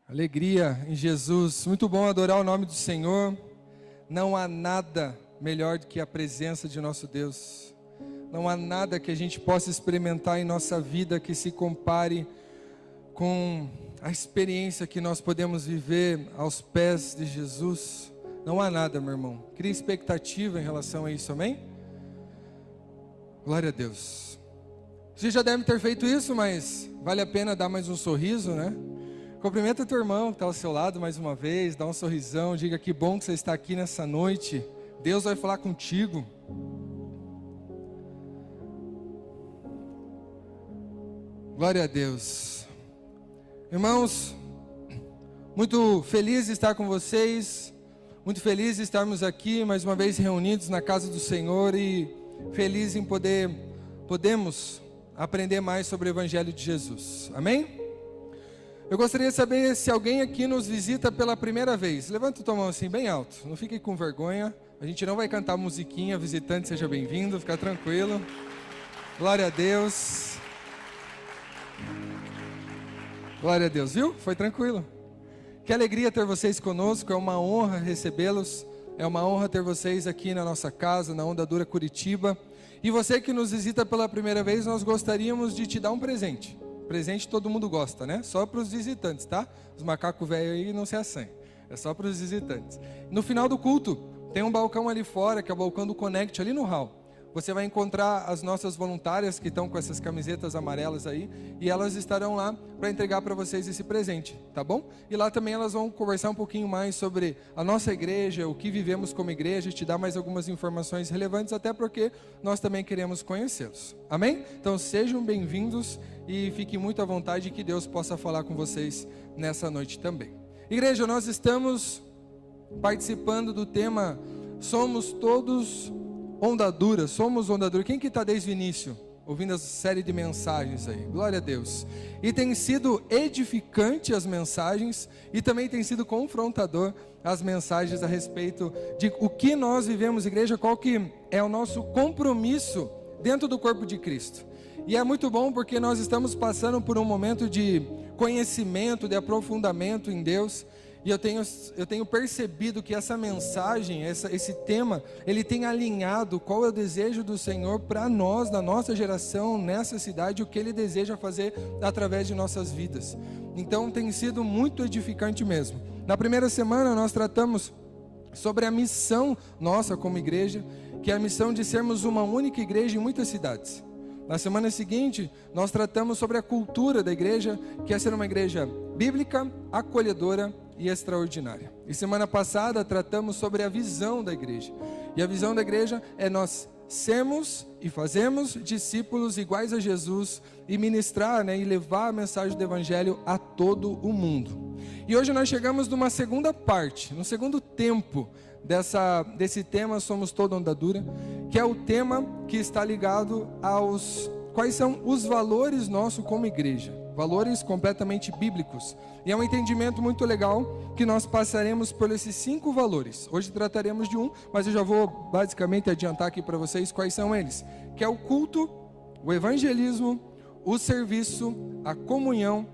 Alegria em Jesus, muito bom adorar o nome do Senhor. Não há nada melhor do que a presença de nosso Deus. Não há nada que a gente possa experimentar em nossa vida que se compare com a experiência que nós podemos viver aos pés de Jesus. Não há nada, meu irmão. Cria expectativa em relação a isso, amém? Glória a Deus. Você já deve ter feito isso, mas vale a pena dar mais um sorriso, né? Cumprimenta teu irmão que está ao seu lado mais uma vez, dá um sorrisão, diga que bom que você está aqui nessa noite. Deus vai falar contigo. Glória a Deus. Irmãos, muito feliz de estar com vocês, muito feliz de estarmos aqui mais uma vez reunidos na casa do Senhor e feliz em podemos aprender mais sobre o Evangelho de Jesus. Amém? Eu gostaria de saber se alguém aqui nos visita pela primeira vez. Levanta a tua mão assim bem alto, não fique com vergonha. A gente não vai cantar musiquinha, visitante seja bem-vindo, fica tranquilo. Glória a Deus. Glória a Deus, viu? Foi tranquilo. Que alegria ter vocês conosco, é uma honra recebê-los. É uma honra ter vocês aqui na nossa casa, na Onda Dura Curitiba. E você que nos visita pela primeira vez, nós gostaríamos de te dar um presente. Presente todo mundo gosta, né? Só para os visitantes, tá? Os macacos velhos aí não se assanham. É só para os visitantes. No final do culto, tem um balcão ali fora, que é o balcão do Connect, ali no hall. Você vai encontrar as nossas voluntárias que estão com essas camisetas amarelas aí. E elas estarão lá para entregar para vocês esse presente, tá bom? E lá também elas vão conversar um pouquinho mais sobre a nossa igreja, o que vivemos como igreja, te dar mais algumas informações relevantes, até porque nós também queremos conhecê-los. Amém? Então sejam bem-vindos e fiquem muito à vontade, que Deus possa falar com vocês nessa noite também. Igreja, nós estamos participando do tema Somos Todos Onda Dura, somos Onda Dura. Quem que está desde o início, ouvindo essa série de mensagens aí? Glória a Deus. E tem sido edificante as mensagens, e também tem sido confrontador as mensagens a respeito de o que nós vivemos, igreja, qual que é o nosso compromisso dentro do corpo de Cristo. E é muito bom porque nós estamos passando por um momento de conhecimento, de aprofundamento em Deus. E eu tenho percebido que essa mensagem, esse tema, ele tem alinhado qual é o desejo do Senhor para nós, na nossa geração, nessa cidade, o que Ele deseja fazer através de nossas vidas. Então tem sido muito edificante mesmo. Na primeira semana nós tratamos sobre a missão nossa como igreja, que é a missão de sermos uma única igreja em muitas cidades. Na semana seguinte, nós tratamos sobre a cultura da igreja, que é ser uma igreja bíblica, acolhedora e extraordinária. E semana passada tratamos sobre a visão da igreja. E a visão da igreja é nós sermos e fazemos discípulos iguais a Jesus e ministrar, e levar a mensagem do Evangelho a todo o mundo. E hoje nós chegamos numa segunda parte, no segundo tempo desse tema Somos Toda Onda Dura, que é o tema que está ligado aos quais são os valores nossos como igreja, valores completamente bíblicos. E é um entendimento muito legal que nós passaremos por esses 5 valores. Hoje trataremos de um, mas eu já vou basicamente adiantar aqui para vocês quais são eles, que é o culto, o evangelismo, o serviço, a comunhão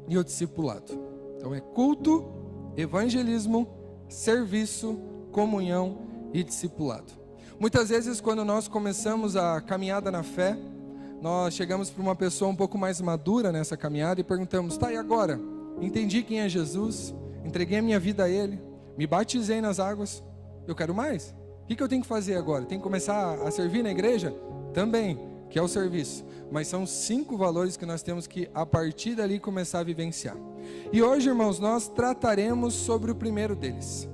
e o discipulado. Então é culto, evangelismo, serviço, comunhão e discipulado. Muitas vezes quando nós começamos a caminhada na fé, nós chegamos para uma pessoa um pouco mais madura nessa caminhada e perguntamos: tá, e agora? Entendi quem é Jesus, entreguei a minha vida a Ele, me batizei nas águas, eu quero mais. O que eu tenho que fazer agora? Tenho que começar a servir na igreja? Também, que é o serviço. Mas são 5 valores que nós temos que, a partir dali, começar a vivenciar. E hoje, irmãos, nós trataremos sobre o primeiro deles.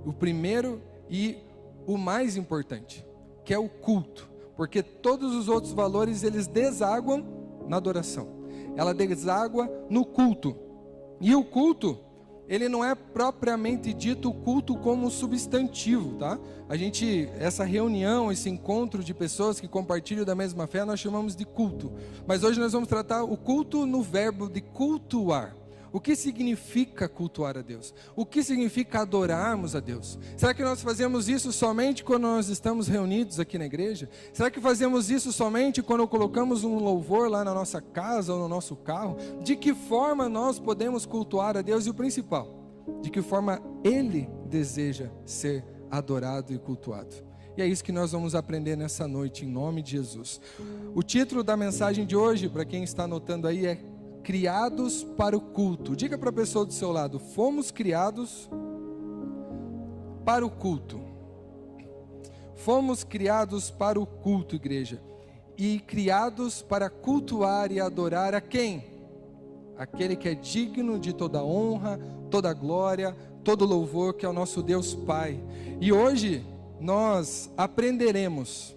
O primeiro e o mais importante, que é o culto. Porque todos os outros valores, eles desaguam na adoração. Ela deságua no culto. E o culto, ele não é propriamente dito culto como substantivo, tá? Essa reunião, esse encontro de pessoas que compartilham da mesma fé, nós chamamos de culto. Mas hoje nós vamos tratar o culto no verbo de cultuar. O que significa cultuar a Deus? O que significa adorarmos a Deus? Será que nós fazemos isso somente quando nós estamos reunidos aqui na igreja? Será que fazemos isso somente quando colocamos um louvor lá na nossa casa ou no nosso carro? De que forma nós podemos cultuar a Deus? E o principal, de que forma Ele deseja ser adorado e cultuado? E é isso que nós vamos aprender nessa noite, em nome de Jesus. O título da mensagem de hoje, para quem está anotando aí, é Criados para o culto. Diga para a pessoa do seu lado: fomos criados para o culto. Fomos criados para o culto, igreja. E criados para cultuar e adorar a quem? Aquele que é digno de toda honra, toda glória, todo louvor, que é o nosso Deus Pai. E hoje nós aprenderemos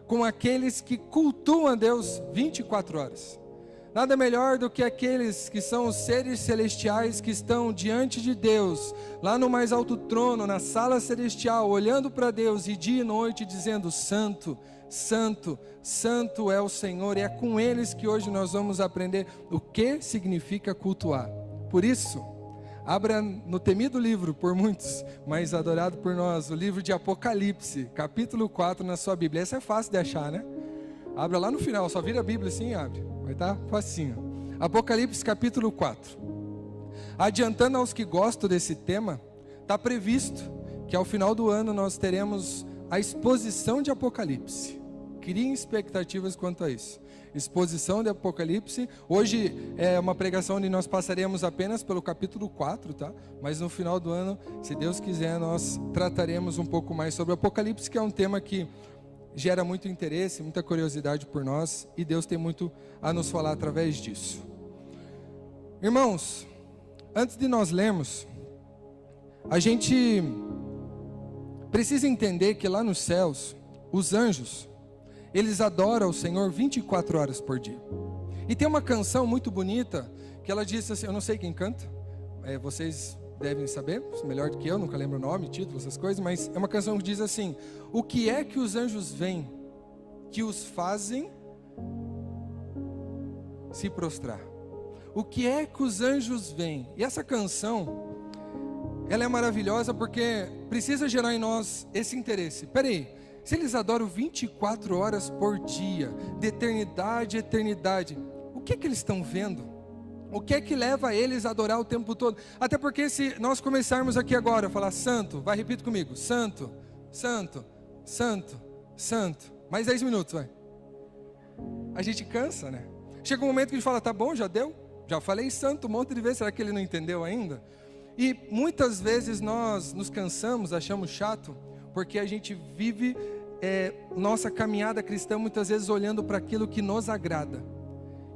com aqueles que cultuam a Deus 24 horas. Nada melhor do que aqueles que são os seres celestiais que estão diante de Deus, lá no mais alto trono, na sala celestial, olhando para Deus e dia e noite dizendo: Santo, Santo, Santo é o Senhor. E é com eles que hoje nós vamos aprender o que significa cultuar. Por isso, abra no temido livro por muitos, mas adorado por nós, o livro de Apocalipse, capítulo 4 na sua Bíblia. Essa é fácil de achar, né? Abra lá no final, só vira a Bíblia assim e abre. Vai estar facinho. Apocalipse capítulo 4. Adiantando aos que gostam desse tema, está previsto que ao final do ano nós teremos a exposição de Apocalipse. Criem expectativas quanto a isso. Exposição de Apocalipse. Hoje é uma pregação onde nós passaremos apenas pelo capítulo 4, tá? Mas no final do ano, se Deus quiser, nós trataremos um pouco mais sobre Apocalipse, que é um tema que gera muito interesse, muita curiosidade por nós, e Deus tem muito a nos falar através disso. Irmãos, antes de nós lermos, a gente precisa entender que lá nos céus, os anjos, eles adoram o Senhor 24 horas por dia. E tem uma canção muito bonita, que ela diz assim, eu não sei quem canta, vocês devem saber, melhor do que eu, nunca lembro o nome, título, essas coisas, mas é uma canção que diz assim: o que é que os anjos veem que os fazem se prostrar? O que é que os anjos veem? E essa canção, ela é maravilhosa porque precisa gerar em nós esse interesse. Peraí, se eles adoram 24 horas por dia, de eternidade a eternidade, o que é que eles estão vendo? O que é que leva eles a adorar o tempo todo? Até porque se nós começarmos aqui agora a falar santo, vai, repita comigo: santo, santo, santo, santo. Mais 10 minutos, vai. A gente cansa, né? Chega um momento que a gente fala: tá bom, já deu? Já falei santo um monte de vezes, será que ele não entendeu ainda? E muitas vezes nós nos cansamos, achamos chato, porque a gente vive nossa caminhada cristã muitas vezes olhando para aquilo que nos agrada.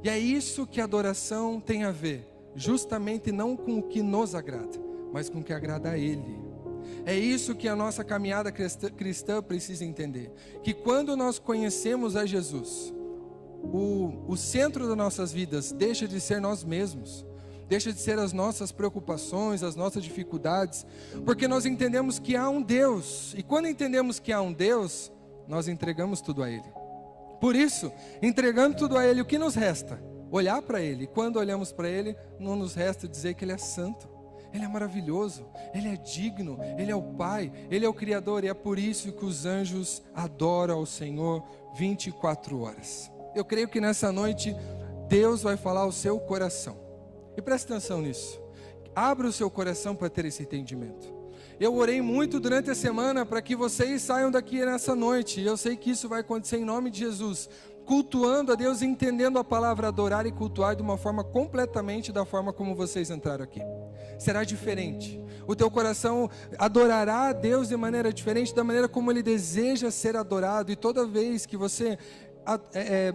E é isso que a adoração tem a ver, justamente não com o que nos agrada, mas com o que agrada a Ele. É isso que a nossa caminhada cristã precisa entender, que quando nós conhecemos a Jesus, o centro das nossas vidas deixa de ser nós mesmos, deixa de ser as nossas preocupações, as nossas dificuldades, porque nós entendemos que há um Deus, e quando entendemos que há um Deus, nós entregamos tudo a Ele. Por isso, entregando tudo a Ele, o que nos resta? Olhar para Ele. E quando olhamos para Ele, não nos resta dizer que Ele é santo, Ele é maravilhoso, Ele é digno, Ele é o Pai, Ele é o Criador. E é por isso que os anjos adoram ao Senhor 24 horas. Eu creio que nessa noite, Deus vai falar ao seu coração. E preste atenção nisso. Abra o seu coração para ter esse entendimento. Eu orei muito durante a semana para que vocês saiam daqui nessa noite. E eu sei que isso vai acontecer em nome de Jesus. Cultuando a Deus, entendendo a palavra adorar e cultuar de uma forma completamente da forma como vocês entraram aqui. Será diferente. O teu coração adorará a Deus de maneira diferente, da maneira como Ele deseja ser adorado. E toda vez que você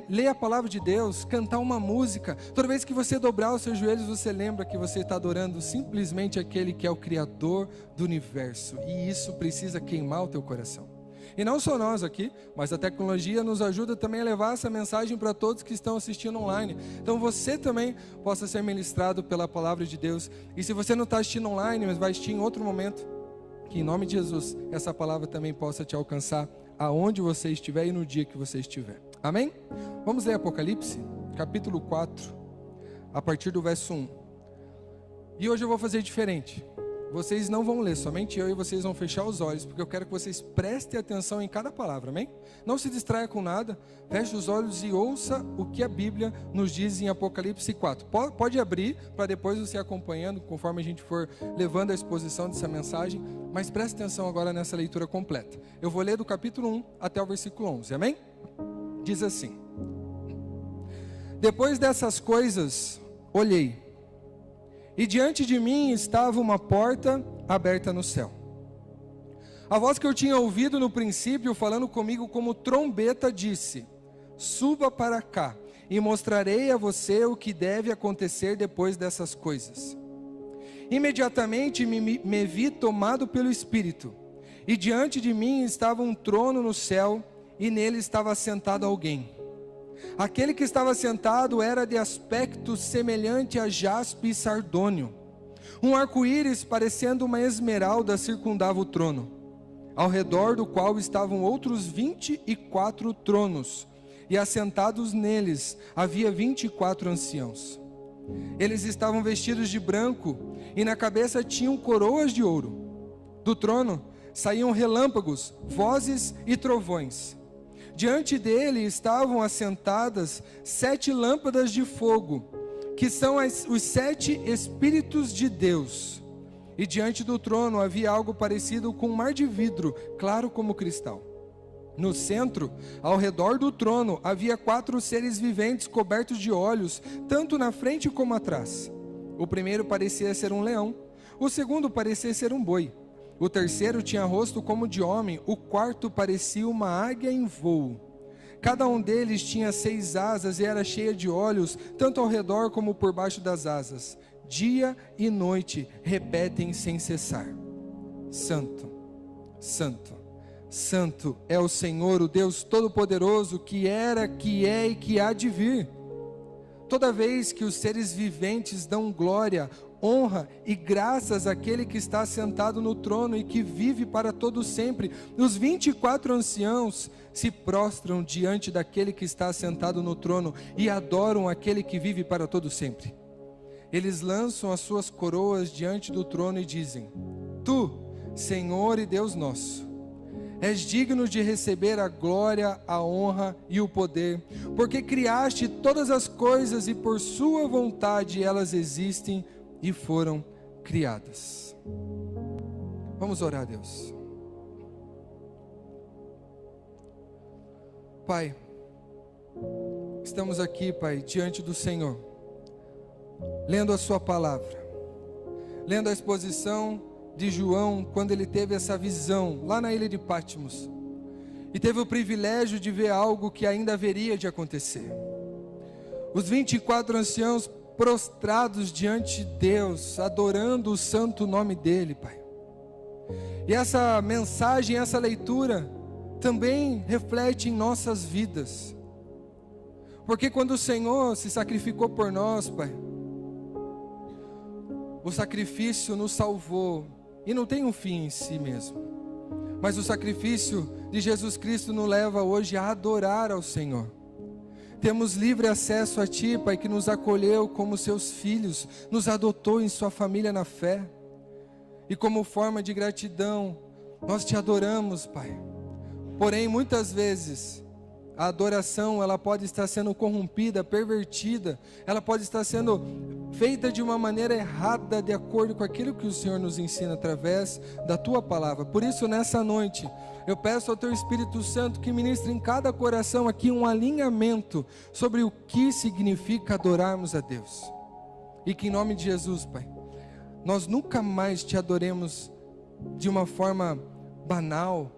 ler a palavra de Deus, cantar uma música, toda vez que você dobrar os seus joelhos, você lembra que você está adorando simplesmente aquele que é o Criador do universo, e isso precisa queimar o teu coração. E não só nós aqui, mas a tecnologia nos ajuda também a levar essa mensagem para todos que estão assistindo online. Então você também possa ser ministrado pela palavra de Deus. E se você não está assistindo online, mas vai assistir em outro momento, que em nome de Jesus, essa palavra também possa te alcançar aonde você estiver e no dia que você estiver. Amém? Vamos ler Apocalipse, capítulo 4, a partir do verso 1. E hoje eu vou fazer diferente. Vocês não vão ler, somente eu, e vocês vão fechar os olhos, porque eu quero que vocês prestem atenção em cada palavra, amém? Não se distraia com nada, feche os olhos e ouça o que a Bíblia nos diz em Apocalipse 4. Pode abrir, para depois você acompanhando, conforme a gente for levando a exposição dessa mensagem, mas preste atenção agora nessa leitura completa. Eu vou ler do capítulo 1 até o versículo 11, amém? Diz assim: Depois dessas coisas, olhei, e diante de mim estava uma porta aberta no céu. A voz que eu tinha ouvido no princípio, falando comigo como trombeta, disse: Suba para cá, e mostrarei a você o que deve acontecer depois dessas coisas. Imediatamente me vi tomado pelo Espírito, e diante de mim estava um trono no céu, e nele estava sentado alguém. Aquele que estava sentado era de aspecto semelhante a jaspe e sardônio. Um arco-íris parecendo uma esmeralda circundava o trono, ao redor do qual estavam outros 24 tronos, e assentados neles havia 24 anciãos. Eles estavam vestidos de branco, e na cabeça tinham coroas de ouro. Do trono saíam relâmpagos, vozes e trovões. Diante dele estavam assentadas 7 lâmpadas de fogo, que são os 7 Espíritos de Deus. E diante do trono havia algo parecido com um mar de vidro, claro como cristal. No centro, ao redor do trono, havia 4 seres viventes cobertos de olhos, tanto na frente como atrás. O primeiro parecia ser um leão, o segundo parecia ser um boi. O terceiro tinha rosto como de homem, o quarto parecia uma águia em voo. Cada um deles tinha 6 asas e era cheia de olhos, tanto ao redor como por baixo das asas. Dia e noite repetem sem cessar: Santo, Santo, Santo é o Senhor, o Deus Todo-Poderoso, que era, que é e que há de vir. Toda vez que os seres viventes dão glória, honra e graças àquele que está sentado no trono e que vive para todo sempre, os 24 anciãos se prostram diante daquele que está sentado no trono e adoram aquele que vive para todo sempre. Eles lançam as suas coroas diante do trono e dizem: Tu, Senhor e Deus nosso, és digno de receber a glória, a honra e o poder, porque criaste todas as coisas e por sua vontade elas existem e foram criadas. Vamos orar a Deus. Pai, estamos aqui, Pai, diante do Senhor, lendo a sua palavra, lendo a exposição de João, quando ele teve essa visão, lá na ilha de Patmos, e teve o privilégio de ver algo que ainda haveria de acontecer. Os 24 anciãos prostrados diante de Deus, adorando o santo nome dEle, Pai. E essa mensagem, essa leitura, também reflete em nossas vidas. Porque quando o Senhor se sacrificou por nós, Pai, o sacrifício nos salvou, e não tem um fim em si mesmo, mas o sacrifício de Jesus Cristo nos leva hoje a adorar ao Senhor. Temos livre acesso a Ti, Pai, que nos acolheu como seus filhos, nos adotou em sua família na fé, e como forma de gratidão, nós Te adoramos, Pai. Porém, muitas vezes, a adoração, ela pode estar sendo corrompida, pervertida, ela pode estar sendo feita de uma maneira errada, de acordo com aquilo que o Senhor nos ensina através da Tua palavra. Por isso, nessa noite, eu peço ao Teu Espírito Santo que ministre em cada coração aqui um alinhamento sobre o que significa adorarmos a Deus. E que em nome de Jesus, Pai, nós nunca mais Te adoremos de uma forma banal,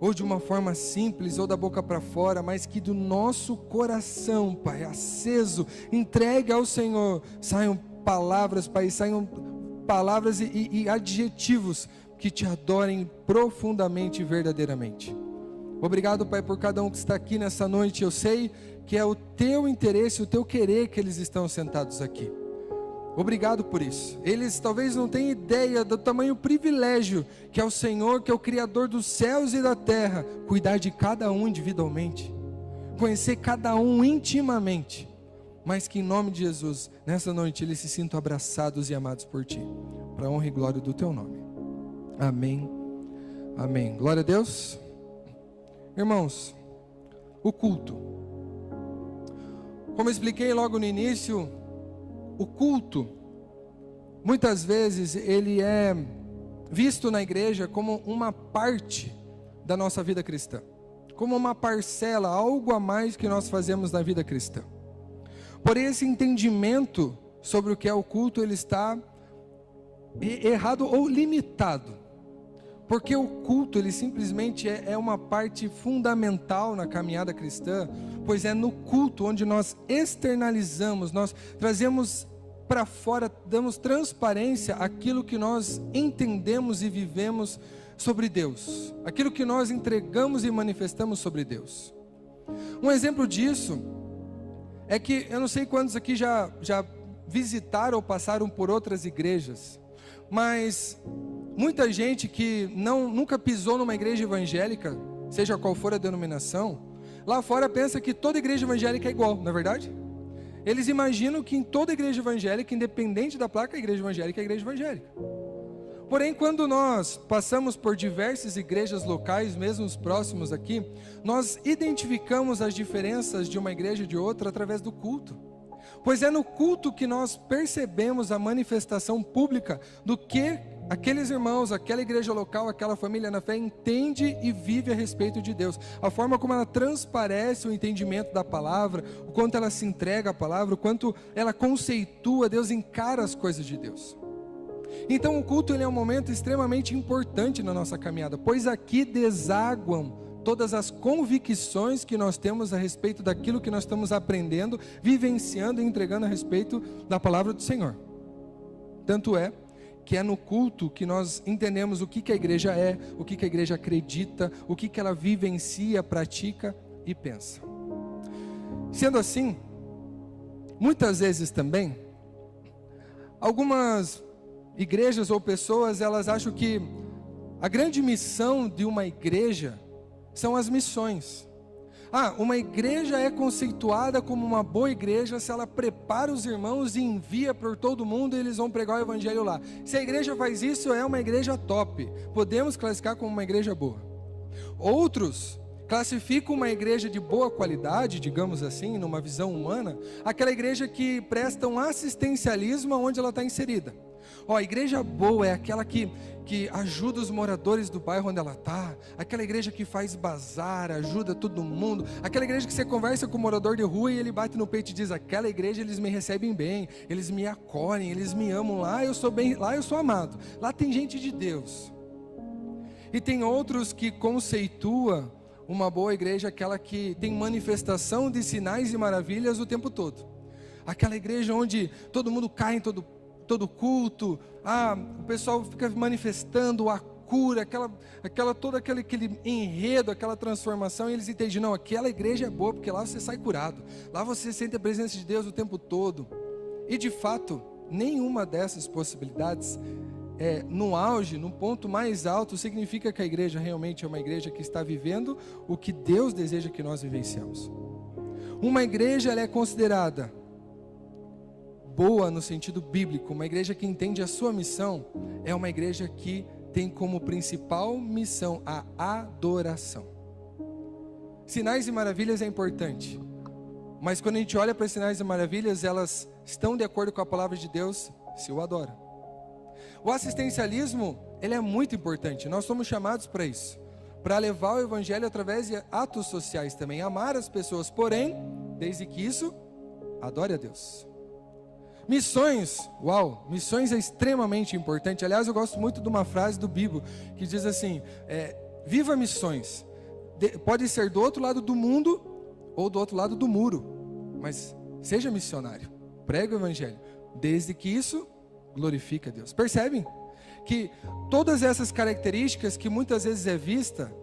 ou de uma forma simples, ou da boca para fora, mas que do nosso coração, Pai, aceso, entregue ao Senhor, saiam palavras, Pai, saiam palavras e adjetivos que Te adorem profundamente e verdadeiramente. Obrigado, Pai, por cada um que está aqui nessa noite. Eu sei que é o Teu interesse, o Teu querer que eles estão sentados aqui. Obrigado por isso. Eles talvez não tenham ideia do tamanho privilégio que é o Senhor, que é o Criador dos céus e da terra, cuidar de cada um individualmente, conhecer cada um intimamente, mas que em nome de Jesus, nessa noite, eles se sintam abraçados e amados por Ti, para a honra e glória do Teu nome. Amém, amém. Glória a Deus. Irmãos, o culto. Como eu expliquei logo no início, o culto, muitas vezes, ele é visto na igreja como uma parte da nossa vida cristã, como uma parcela, algo a mais que nós fazemos na vida cristã. Porém, esse entendimento sobre o que é o culto, ele está errado ou limitado, porque o culto, ele simplesmente é uma parte fundamental na caminhada cristã, pois é no culto onde nós externalizamos, nós trazemos para fora, damos transparência àquilo que nós entendemos e vivemos sobre Deus, aquilo que nós entregamos e manifestamos sobre Deus. Um exemplo disso é que, eu não sei quantos aqui já visitaram ou passaram por outras igrejas, mas muita gente que nunca pisou numa igreja evangélica, seja qual for a denominação, lá fora pensa que toda igreja evangélica é igual, não é verdade? Eles imaginam que em toda igreja evangélica, independente da placa, a igreja evangélica é a igreja evangélica. Porém, quando nós passamos por diversas igrejas locais, mesmo os próximos aqui, nós identificamos as diferenças de uma igreja e de outra através do culto. Pois é no culto que nós percebemos a manifestação pública do que aqueles irmãos, aquela igreja local, aquela família na fé entende e vive a respeito de Deus. A forma como ela transparece o entendimento da palavra, o quanto ela se entrega à palavra, o quanto ela conceitua Deus, encara as coisas de Deus. Então o culto, ele é um momento extremamente importante na nossa caminhada, pois aqui desaguam todas as convicções que nós temos a respeito daquilo que nós estamos aprendendo, vivenciando e entregando a respeito da palavra do Senhor. Tanto é que é no culto que nós entendemos o que a igreja é, o que a igreja acredita, o que ela vivencia, pratica e pensa. Sendo assim, muitas vezes também, algumas igrejas ou pessoas, elas acham que a grande missão de uma igreja são as missões. Uma igreja é conceituada como uma boa igreja se ela prepara os irmãos e envia por todo mundo e eles vão pregar o evangelho lá. Se a igreja faz isso, é uma igreja top. Podemos classificar como uma igreja boa. Outros classificam uma igreja de boa qualidade, digamos assim, numa visão humana, aquela igreja que presta um assistencialismo onde ela está inserida. A igreja boa é aquela que ajuda os moradores do bairro onde ela está, aquela igreja que faz bazar, ajuda todo mundo, aquela igreja que você conversa com o morador de rua e ele bate no peito e diz: aquela igreja eles me recebem bem, eles me acolhem, eles me amam, lá eu sou bem, lá eu sou amado, lá tem gente de Deus. E tem outros que conceitua uma boa igreja, aquela que tem manifestação de sinais e maravilhas o tempo todo, aquela igreja onde todo mundo cai em todo culto, o pessoal fica manifestando a cura, todo aquele enredo, aquela transformação, e eles entendem: não, aquela igreja é boa, porque lá você sai curado, lá você sente a presença de Deus o tempo todo. E de fato, nenhuma dessas possibilidades, no auge, no ponto mais alto, significa que a igreja realmente é uma igreja que está vivendo o que Deus deseja que nós vivenciamos. Uma igreja, ela é considerada boa no sentido bíblico, uma igreja que entende a sua missão, é uma igreja que tem como principal missão a adoração. Sinais e maravilhas é importante, mas quando a gente olha para sinais e maravilhas, elas estão de acordo com a palavra de Deus se o adora. O assistencialismo, ele é muito importante, nós somos chamados para isso, para levar o evangelho através de atos sociais também, amar as pessoas, porém, desde que isso adore a Deus. Missões, missões é extremamente importante. Aliás, eu gosto muito de uma frase do Bibo, que diz assim: viva missões, pode ser do outro lado do mundo, ou do outro lado do muro, mas seja missionário, prega o evangelho, desde que isso glorifique a Deus. Percebem? Que todas essas características que muitas vezes é vista,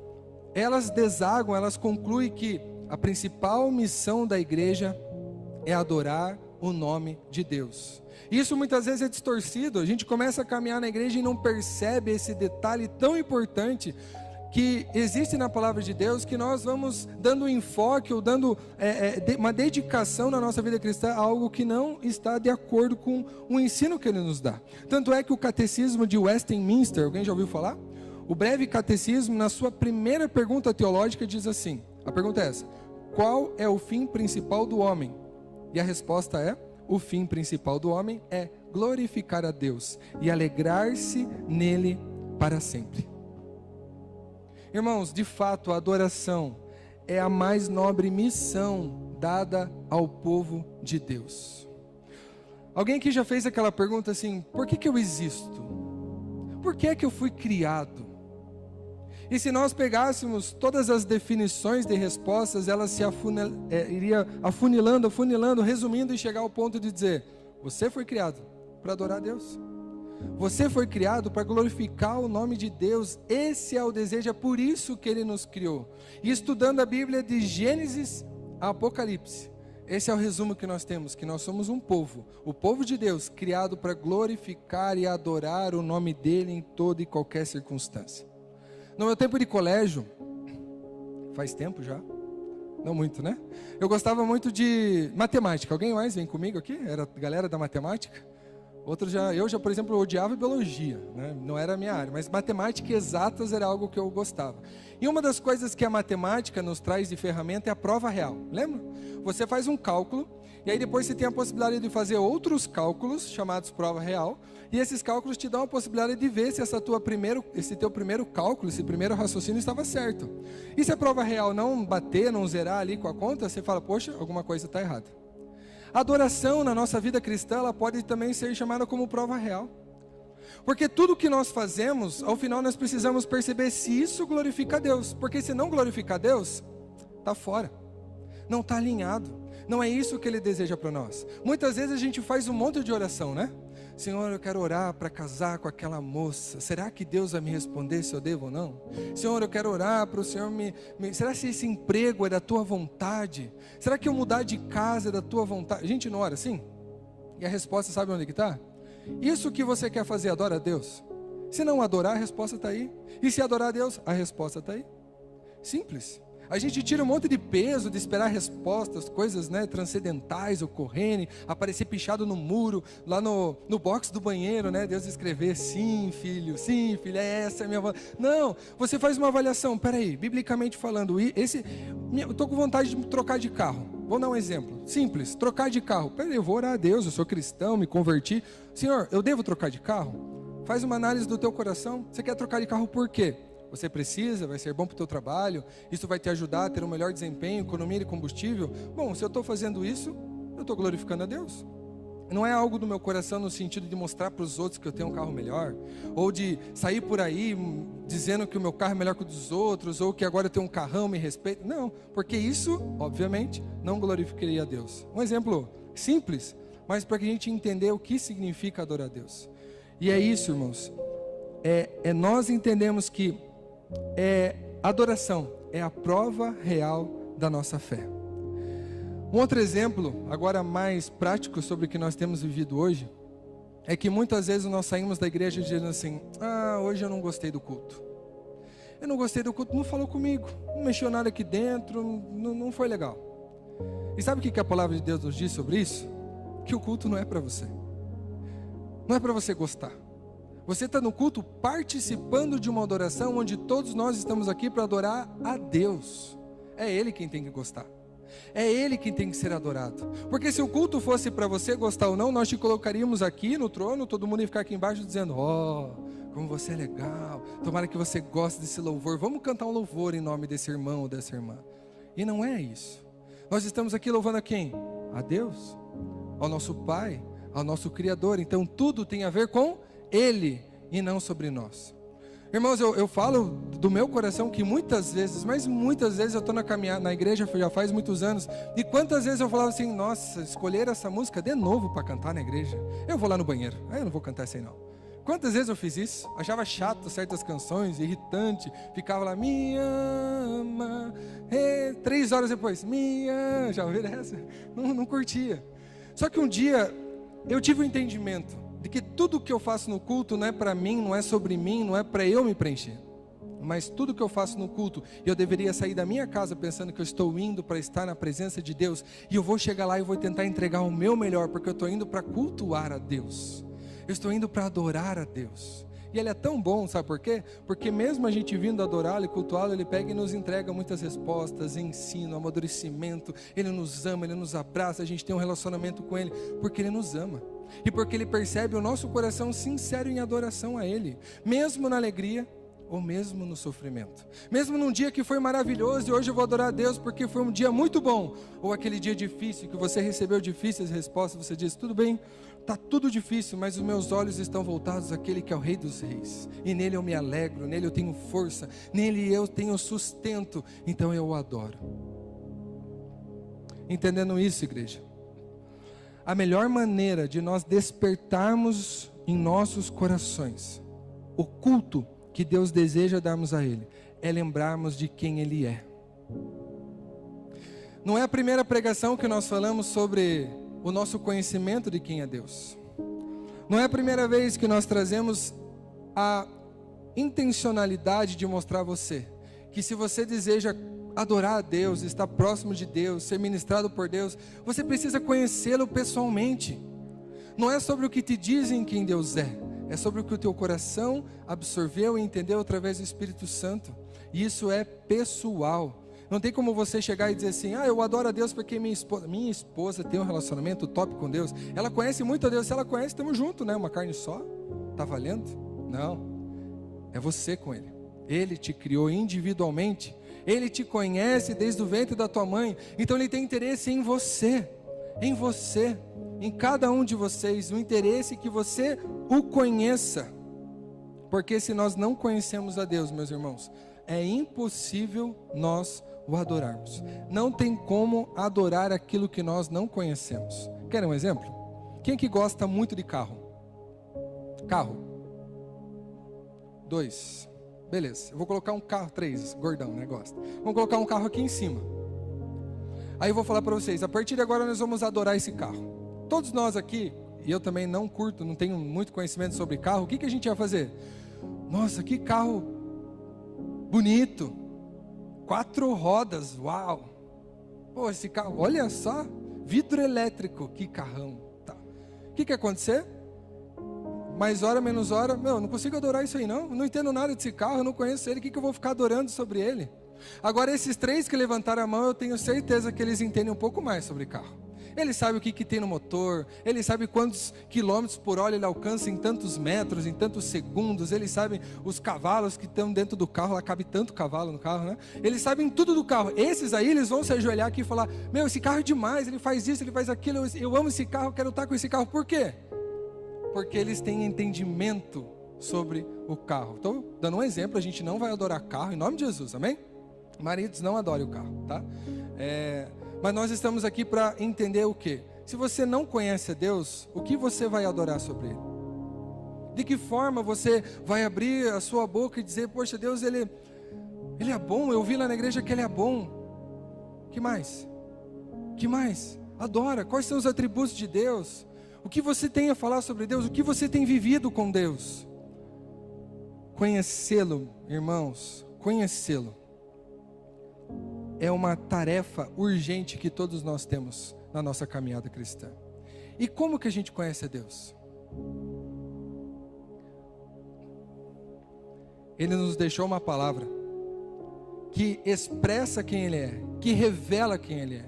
elas desagam, elas concluem que a principal missão da igreja é adorar o nome de Deus. Isso muitas vezes é distorcido. A gente começa a caminhar na igreja e não percebe esse detalhe tão importante, que existe na palavra de Deus, que nós vamos dando um enfoque ou dando uma dedicação na nossa vida cristã a algo que não está de acordo com o ensino que ele nos dá. Tanto é que o catecismo de Westminster, alguém já ouviu falar? O breve catecismo, na sua primeira pergunta teológica, diz assim, a pergunta é essa: qual é o fim principal do homem? E a resposta é: o fim principal do homem é glorificar a Deus e alegrar-se nele para sempre. Irmãos, de fato, a adoração é a mais nobre missão dada ao povo de Deus. Alguém aqui já fez aquela pergunta assim: por que eu existo? Por que eu fui criado? E se nós pegássemos todas as definições de respostas, elas se iria afunilando, resumindo e chegar ao ponto de dizer: você foi criado para adorar a Deus. Você foi criado para glorificar o nome de Deus. Esse é o desejo, é por isso que Ele nos criou. E estudando a Bíblia de Gênesis a Apocalipse, esse é o resumo que nós temos, que nós somos um povo, o povo de Deus, criado para glorificar e adorar o nome dEle em toda e qualquer circunstância. No meu tempo de colégio, faz tempo já? Não muito, né? Eu gostava muito de matemática. Alguém mais vem comigo aqui? Era a galera da matemática? Eu já, por exemplo, odiava biologia, né? Não era a minha área, mas matemática e exatas era algo que eu gostava. E uma das coisas que a matemática nos traz de ferramenta é a prova real, lembra? Você faz um cálculo, e aí depois você tem a possibilidade de fazer outros cálculos, chamados prova real, e esses cálculos te dão a possibilidade de ver se esse teu primeiro cálculo, esse primeiro raciocínio estava certo. E se a prova real não bater, não zerar ali com a conta, você fala: poxa, alguma coisa está errada. A adoração na nossa vida cristã, ela pode também ser chamada como prova real. Porque tudo que nós fazemos, ao final nós precisamos perceber se isso glorifica a Deus. Porque se não glorifica a Deus, está fora. Não está alinhado. Não é isso que Ele deseja para nós. Muitas vezes a gente faz um monte de oração, né? Senhor, eu quero orar para casar com aquela moça. Será que Deus vai me responder se eu devo ou não? Senhor, eu quero orar para o Senhor será que esse emprego é da Tua vontade? Será que eu mudar de casa é da Tua vontade? A gente não ora assim? E a resposta, sabe onde que está? Isso que você quer fazer, adora a Deus. Se não adorar, a resposta está aí. E se adorar a Deus, a resposta está aí. Simples. A gente tira um monte de peso de esperar respostas, coisas, né, transcendentais ocorrerem, aparecer pichado no muro, lá no box do banheiro, né, Deus escrever: sim, filha, essa é a minha vontade. Não, você faz uma avaliação. Peraí, biblicamente falando, eu estou com vontade de trocar de carro. Vou dar um exemplo simples: trocar de carro. Peraí, eu vou orar a Deus, eu sou cristão, me converti. Senhor, eu devo trocar de carro? Faz uma análise do teu coração. Você quer trocar de carro por quê? Você precisa, vai ser bom para o teu trabalho, isso vai te ajudar a ter um melhor desempenho, economia de combustível. Bom, se eu estou fazendo isso, eu estou glorificando a Deus. Não é algo do meu coração no sentido de mostrar para os outros que eu tenho um carro melhor, ou de sair por aí dizendo que o meu carro é melhor que o dos outros, ou que agora eu tenho um carrão, me respeito. Não, porque isso, obviamente, não glorificaria a Deus. Um exemplo simples, mas para que a gente entender o que significa adorar a Deus. E é isso, irmãos, nós entendemos que adoração é a prova real da nossa fé. Um outro exemplo, agora mais prático sobre o que nós temos vivido hoje, é que muitas vezes nós saímos da igreja dizendo assim: hoje eu não gostei do culto. Eu não gostei do culto, não falou comigo, não mexeu nada aqui dentro, não foi legal. E sabe o que a palavra de Deus nos diz sobre isso? Que o culto não é para você. Não é para você gostar. Você está no culto participando de uma adoração onde todos nós estamos aqui para adorar a Deus. É Ele quem tem que gostar. É Ele quem tem que ser adorado. Porque se o culto fosse para você gostar ou não, nós te colocaríamos aqui no trono, todo mundo ia ficar aqui embaixo dizendo: como você é legal, tomara que você goste desse louvor, vamos cantar um louvor em nome desse irmão ou dessa irmã. E não é isso. Nós estamos aqui louvando a quem? A Deus, ao nosso Pai, ao nosso Criador. Então tudo tem a ver com Ele e não sobre nós. Irmãos, eu falo do meu coração que muitas vezes, mas muitas vezes eu estou na igreja já faz muitos anos, e quantas vezes eu falava assim: nossa, escolher essa música de novo para cantar na igreja, eu vou lá no banheiro, eu não vou cantar essa aí não. Quantas vezes eu fiz isso? Achava chato certas canções, irritante, ficava lá: me ama, 3 horas depois, me ama, já ouviram essa? Não curtia. Só que um dia eu tive um entendimento de que tudo que eu faço no culto não é para mim, não é sobre mim, não é para eu me preencher. mas tudo que eu faço no culto, eu deveria sair da minha casa pensando que eu estou indo para estar na presença de Deus, e eu vou chegar lá e vou tentar entregar o meu melhor, porque eu estou indo para cultuar a Deus, eu estou indo para adorar a Deus. E Ele é tão bom, sabe por quê? Porque mesmo a gente vindo adorá-lo e cultuá-lo, Ele pega e nos entrega muitas respostas, ensino, amadurecimento. Ele nos ama, Ele nos abraça, a gente tem um relacionamento com Ele, porque Ele nos ama. E porque Ele percebe o nosso coração sincero em adoração a Ele, mesmo na alegria ou mesmo no sofrimento. Mesmo num dia que foi maravilhoso e hoje eu vou adorar a Deus porque foi um dia muito bom, ou aquele dia difícil que você recebeu difíceis respostas, você diz, tudo bem, está tudo difícil, mas os meus olhos estão voltados àquele que é o Rei dos Reis, e nele eu me alegro, nele eu tenho força, nele eu tenho sustento, então eu o adoro. Entendendo isso, igreja, a melhor maneira de nós despertarmos em nossos corações o culto que Deus deseja darmos a Ele, é lembrarmos de quem Ele é. Não é a primeira pregação que nós falamos sobre o nosso conhecimento de quem é Deus. Não é a primeira vez que nós trazemos a intencionalidade de mostrar a você que se você deseja adorar a Deus, estar próximo de Deus, ser ministrado por Deus, você precisa conhecê-lo pessoalmente. Não é sobre o que te dizem quem Deus é sobre o que o teu coração absorveu e entendeu através do Espírito Santo. E isso é pessoal. Não tem como você chegar e dizer assim, eu adoro a Deus porque minha esposa tem um relacionamento top com Deus. Ela conhece muito a Deus, se ela conhece, estamos juntos, né? Uma carne só, tá valendo? Não, é você com Ele. Ele te criou individualmente, Ele te conhece desde o ventre da tua mãe, então Ele tem interesse em você, em cada um de vocês, o interesse que você o conheça, porque se nós não conhecemos a Deus, meus irmãos, é impossível nós o adorarmos. Não tem como adorar aquilo que nós não conhecemos. Querem um exemplo? Quem que gosta muito de carro? Carro. 2. Beleza, eu vou colocar um carro, 3, gordão, né, gosta. Vamos colocar um carro aqui em cima. Aí eu vou falar para vocês, a partir de agora nós vamos adorar esse carro. Todos nós aqui, e eu também não curto, não tenho muito conhecimento sobre carro, o que a gente vai fazer? Nossa, que carro bonito, 4 rodas, uau. Pô, esse carro, olha só, vidro elétrico, que carrão. Tá. O que ia acontecer? Mais hora, menos hora, não consigo adorar isso aí não entendo nada desse carro, eu não conheço ele, o que eu vou ficar adorando sobre ele? Agora esses 3 que levantaram a mão, eu tenho certeza que eles entendem um pouco mais sobre carro. Ele sabe o que tem no motor, ele sabe quantos quilômetros por hora ele alcança em tantos metros, em tantos segundos, ele sabe os cavalos que estão dentro do carro, lá cabe tanto cavalo no carro, né? Eles sabem tudo do carro. Esses aí, eles vão se ajoelhar aqui e falar, esse carro é demais, ele faz isso, ele faz aquilo, eu amo esse carro, eu quero estar com esse carro. Por quê? Porque eles têm entendimento sobre o carro. Estou dando um exemplo, a gente não vai adorar carro, em nome de Jesus, amém? Maridos, não adorem o carro, tá? Mas nós estamos aqui para entender o quê? Se você não conhece a Deus, o que você vai adorar sobre Ele? De que forma você vai abrir a sua boca e dizer, poxa, Deus, Ele é bom, eu ouvi lá na igreja que Ele é bom. Que mais? Que mais? Adora, quais são os atributos de Deus? O que você tem a falar sobre Deus? O que você tem vivido com Deus? Conhecê-lo, irmãos, conhecê-lo é uma tarefa urgente que todos nós temos na nossa caminhada cristã. E como que a gente conhece a Deus? Ele nos deixou uma palavra que expressa quem Ele é, que revela quem Ele é.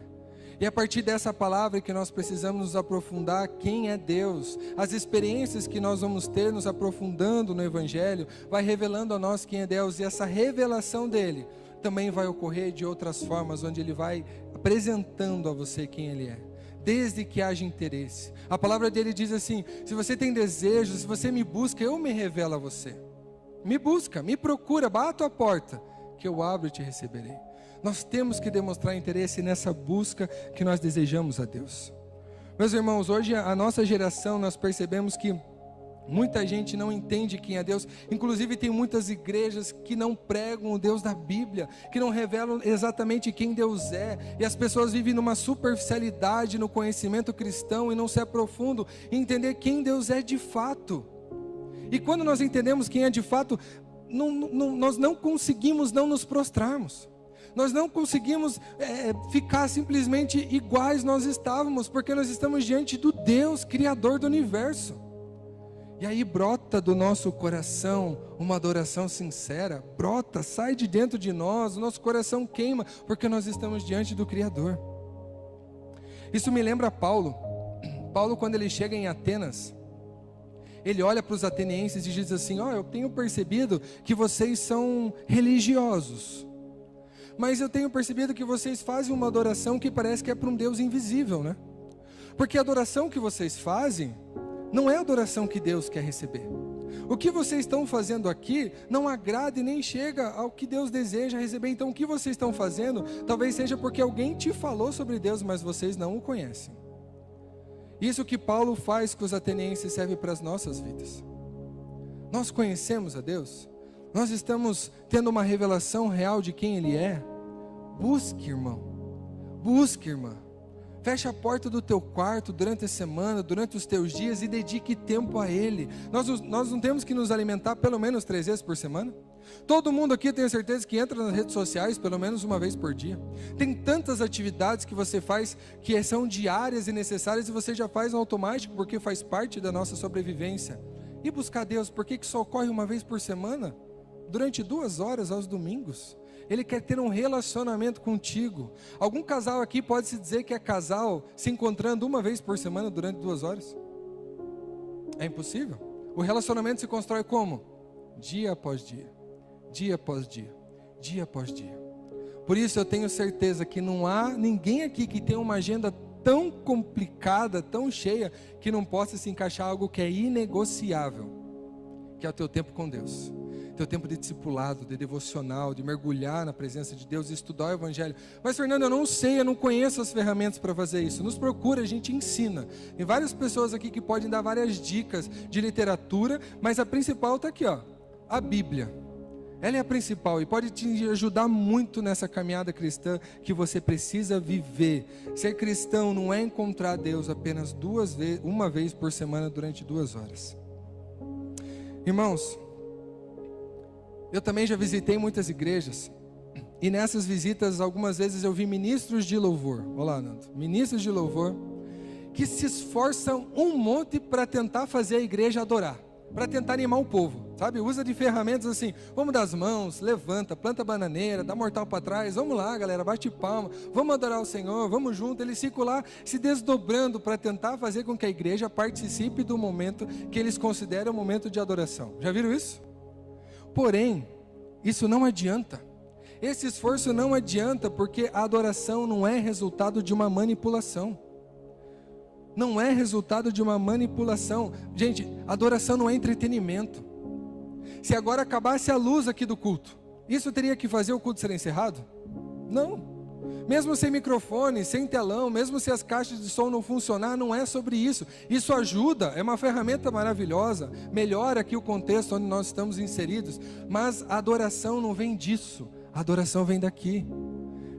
E a partir dessa palavra que nós precisamos nos aprofundar quem é Deus. As experiências que nós vamos ter nos aprofundando no Evangelho, vai revelando a nós quem é Deus. E essa revelação dEle também vai ocorrer de outras formas, onde Ele vai apresentando a você quem Ele é. Desde que haja interesse. A palavra dEle diz assim, se você tem desejo, se você me busca, eu me revelo a você. Me busca, me procura, bato a porta, que eu abro e te receberei. Nós temos que demonstrar interesse nessa busca que nós desejamos a Deus. Meus irmãos, hoje a nossa geração, nós percebemos que muita gente não entende quem é Deus. Inclusive tem muitas igrejas que não pregam o Deus da Bíblia, que não revelam exatamente quem Deus é. E as pessoas vivem numa superficialidade no conhecimento cristão e não se aprofundam em entender quem Deus é de fato. E quando nós entendemos quem é de fato, nós não conseguimos não nos prostrarmos. Nós não conseguimos ficar simplesmente iguais nós estávamos, porque nós estamos diante do Deus, Criador do universo. E aí brota do nosso coração uma adoração sincera, brota, sai de dentro de nós, o nosso coração queima, porque nós estamos diante do Criador. Isso me lembra Paulo. Paulo, quando ele chega em Atenas, ele olha para os atenienses e diz assim: eu tenho percebido que vocês são religiosos, mas eu tenho percebido que vocês fazem uma adoração que parece que é para um Deus invisível, né? Porque a adoração que vocês fazem não é a adoração que Deus quer receber. O que vocês estão fazendo aqui não agrada e nem chega ao que Deus deseja receber. Então o que vocês estão fazendo talvez seja porque alguém te falou sobre Deus, mas vocês não o conhecem. Isso que Paulo faz com os atenienses serve para as nossas vidas. Nós conhecemos a Deus? Nós estamos tendo uma revelação real de quem Ele é? Busque, irmão. Busque, irmã. Feche a porta do teu quarto durante a semana, durante os teus dias, e dedique tempo a Ele. Nós não temos que nos alimentar pelo menos 3 vezes por semana? Todo mundo aqui, tenho certeza, que entra nas redes sociais pelo menos uma vez por dia. Tem tantas atividades que você faz que são diárias e necessárias, e você já faz no automático, porque faz parte da nossa sobrevivência. E buscar Deus, por que só ocorre uma vez por semana? Durante 2 horas aos domingos. Ele quer ter um relacionamento contigo. Algum casal aqui pode se dizer que é casal se encontrando uma vez por semana durante 2 horas? É impossível. O relacionamento se constrói como? Dia após dia, dia após dia, dia após dia. Por isso eu tenho certeza que não há ninguém aqui que tenha uma agenda tão complicada, tão cheia, que não possa se encaixar algo que é inegociável, que é o teu tempo com Deus. Teu tempo de discipulado, de devocional, de mergulhar na presença de Deus e estudar o Evangelho. Mas Fernando, eu não sei, eu não conheço as ferramentas para fazer isso. Nos procura, a gente ensina. Tem várias pessoas aqui que podem dar várias dicas de literatura, mas a principal está aqui, a Bíblia. Ela é a principal e pode te ajudar muito nessa caminhada cristã que você precisa viver. Ser cristão não é encontrar Deus apenas uma vez por semana durante 2 horas. Irmãos, eu também já visitei muitas igrejas, e nessas visitas algumas vezes eu vi ministros de louvor, olá Nando, ministros de louvor, que se esforçam um monte para tentar fazer a igreja adorar, para tentar animar o povo, sabe? Usa de ferramentas assim, vamos dar as mãos, levanta, planta bananeira, dá mortal para trás, vamos lá galera, bate palma, vamos adorar o Senhor, vamos junto. Eles ficam lá se desdobrando para tentar fazer com que a igreja participe do momento que eles consideram o momento de adoração. Já viram isso? Porém, isso não adianta. Esse esforço não adianta, porque a adoração não é resultado de uma manipulação. Não é resultado de uma manipulação. Gente, adoração não é entretenimento. Se agora acabasse a luz aqui do culto, isso teria que fazer o culto ser encerrado? Não. Mesmo sem microfone, sem telão, mesmo se as caixas de som não funcionar, não é sobre isso. Isso ajuda, é uma ferramenta maravilhosa, melhora aqui o contexto onde nós estamos inseridos, mas a adoração não vem disso. A adoração vem daqui,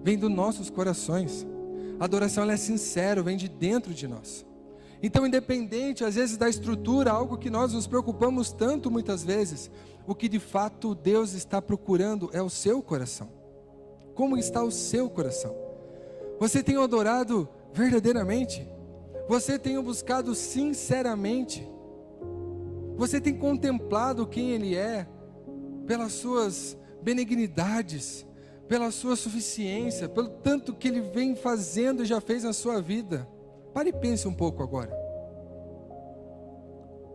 vem dos nossos corações. A adoração ela é sincera, vem de dentro de nós. Então, independente às vezes da estrutura, algo que nós nos preocupamos tanto muitas vezes, o que de fato Deus está procurando é o seu coração. Como está o seu coração? Você tem adorado verdadeiramente? Você tem buscado sinceramente? Você tem contemplado quem Ele é? Pelas suas benignidades, pela sua suficiência, pelo tanto que Ele vem fazendo e já fez na sua vida. Pare e pense um pouco agora.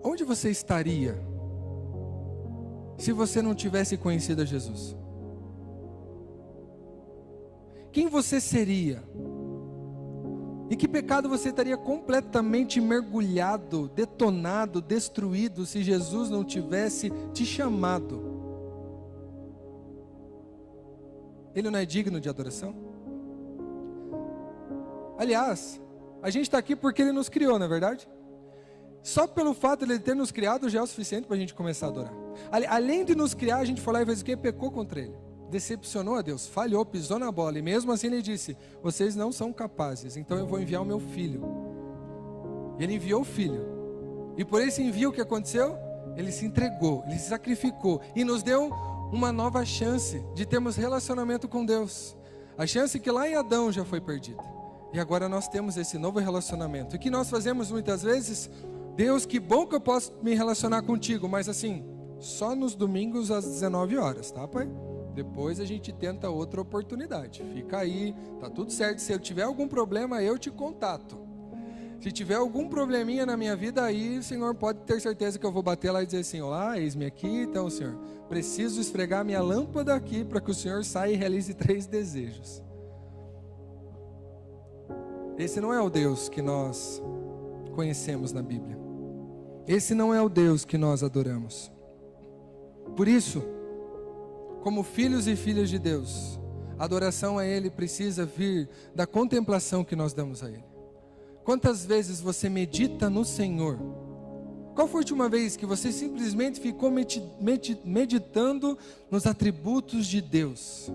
Onde você estaria se você não tivesse conhecido a Jesus? Quem você seria? Em que pecado você estaria completamente mergulhado, detonado, destruído, se Jesus não tivesse te chamado? Ele não é digno de adoração? Aliás, a gente está aqui porque Ele nos criou, não é verdade? Só pelo fato de Ele ter nos criado já é o suficiente para a gente começar a adorar. Além de nos criar, a gente foi lá e fez o quê? Pecou contra Ele. Decepcionou a Deus, falhou, pisou na bola, e mesmo assim Ele disse, vocês não são capazes, então eu vou enviar o meu filho. Ele enviou o filho, e por esse envio o que aconteceu? Ele se entregou, Ele se sacrificou e nos deu uma nova chance de termos relacionamento com Deus. A chance que lá em Adão já foi perdida. E agora nós temos esse novo relacionamento. E que nós fazemos muitas vezes: Deus, que bom que eu posso me relacionar contigo, mas assim, só nos domingos às 19 horas, tá, pai? Depois a gente tenta outra oportunidade. Fica aí, tá tudo certo. Se eu tiver algum problema, eu te contato. Se tiver algum probleminha na minha vida, aí o Senhor pode ter certeza que eu vou bater lá e dizer assim: olá, eis-me aqui, então, Senhor, preciso esfregar minha lâmpada aqui para que o Senhor saia e realize 3 desejos. Esse não é o Deus que nós conhecemos na Bíblia. Esse não é o Deus que nós adoramos. Por isso, como filhos e filhas de Deus, a adoração a Ele precisa vir da contemplação que nós damos a Ele. Quantas vezes você medita no Senhor? Qual foi a última vez que você simplesmente ficou meditando nos atributos de Deus?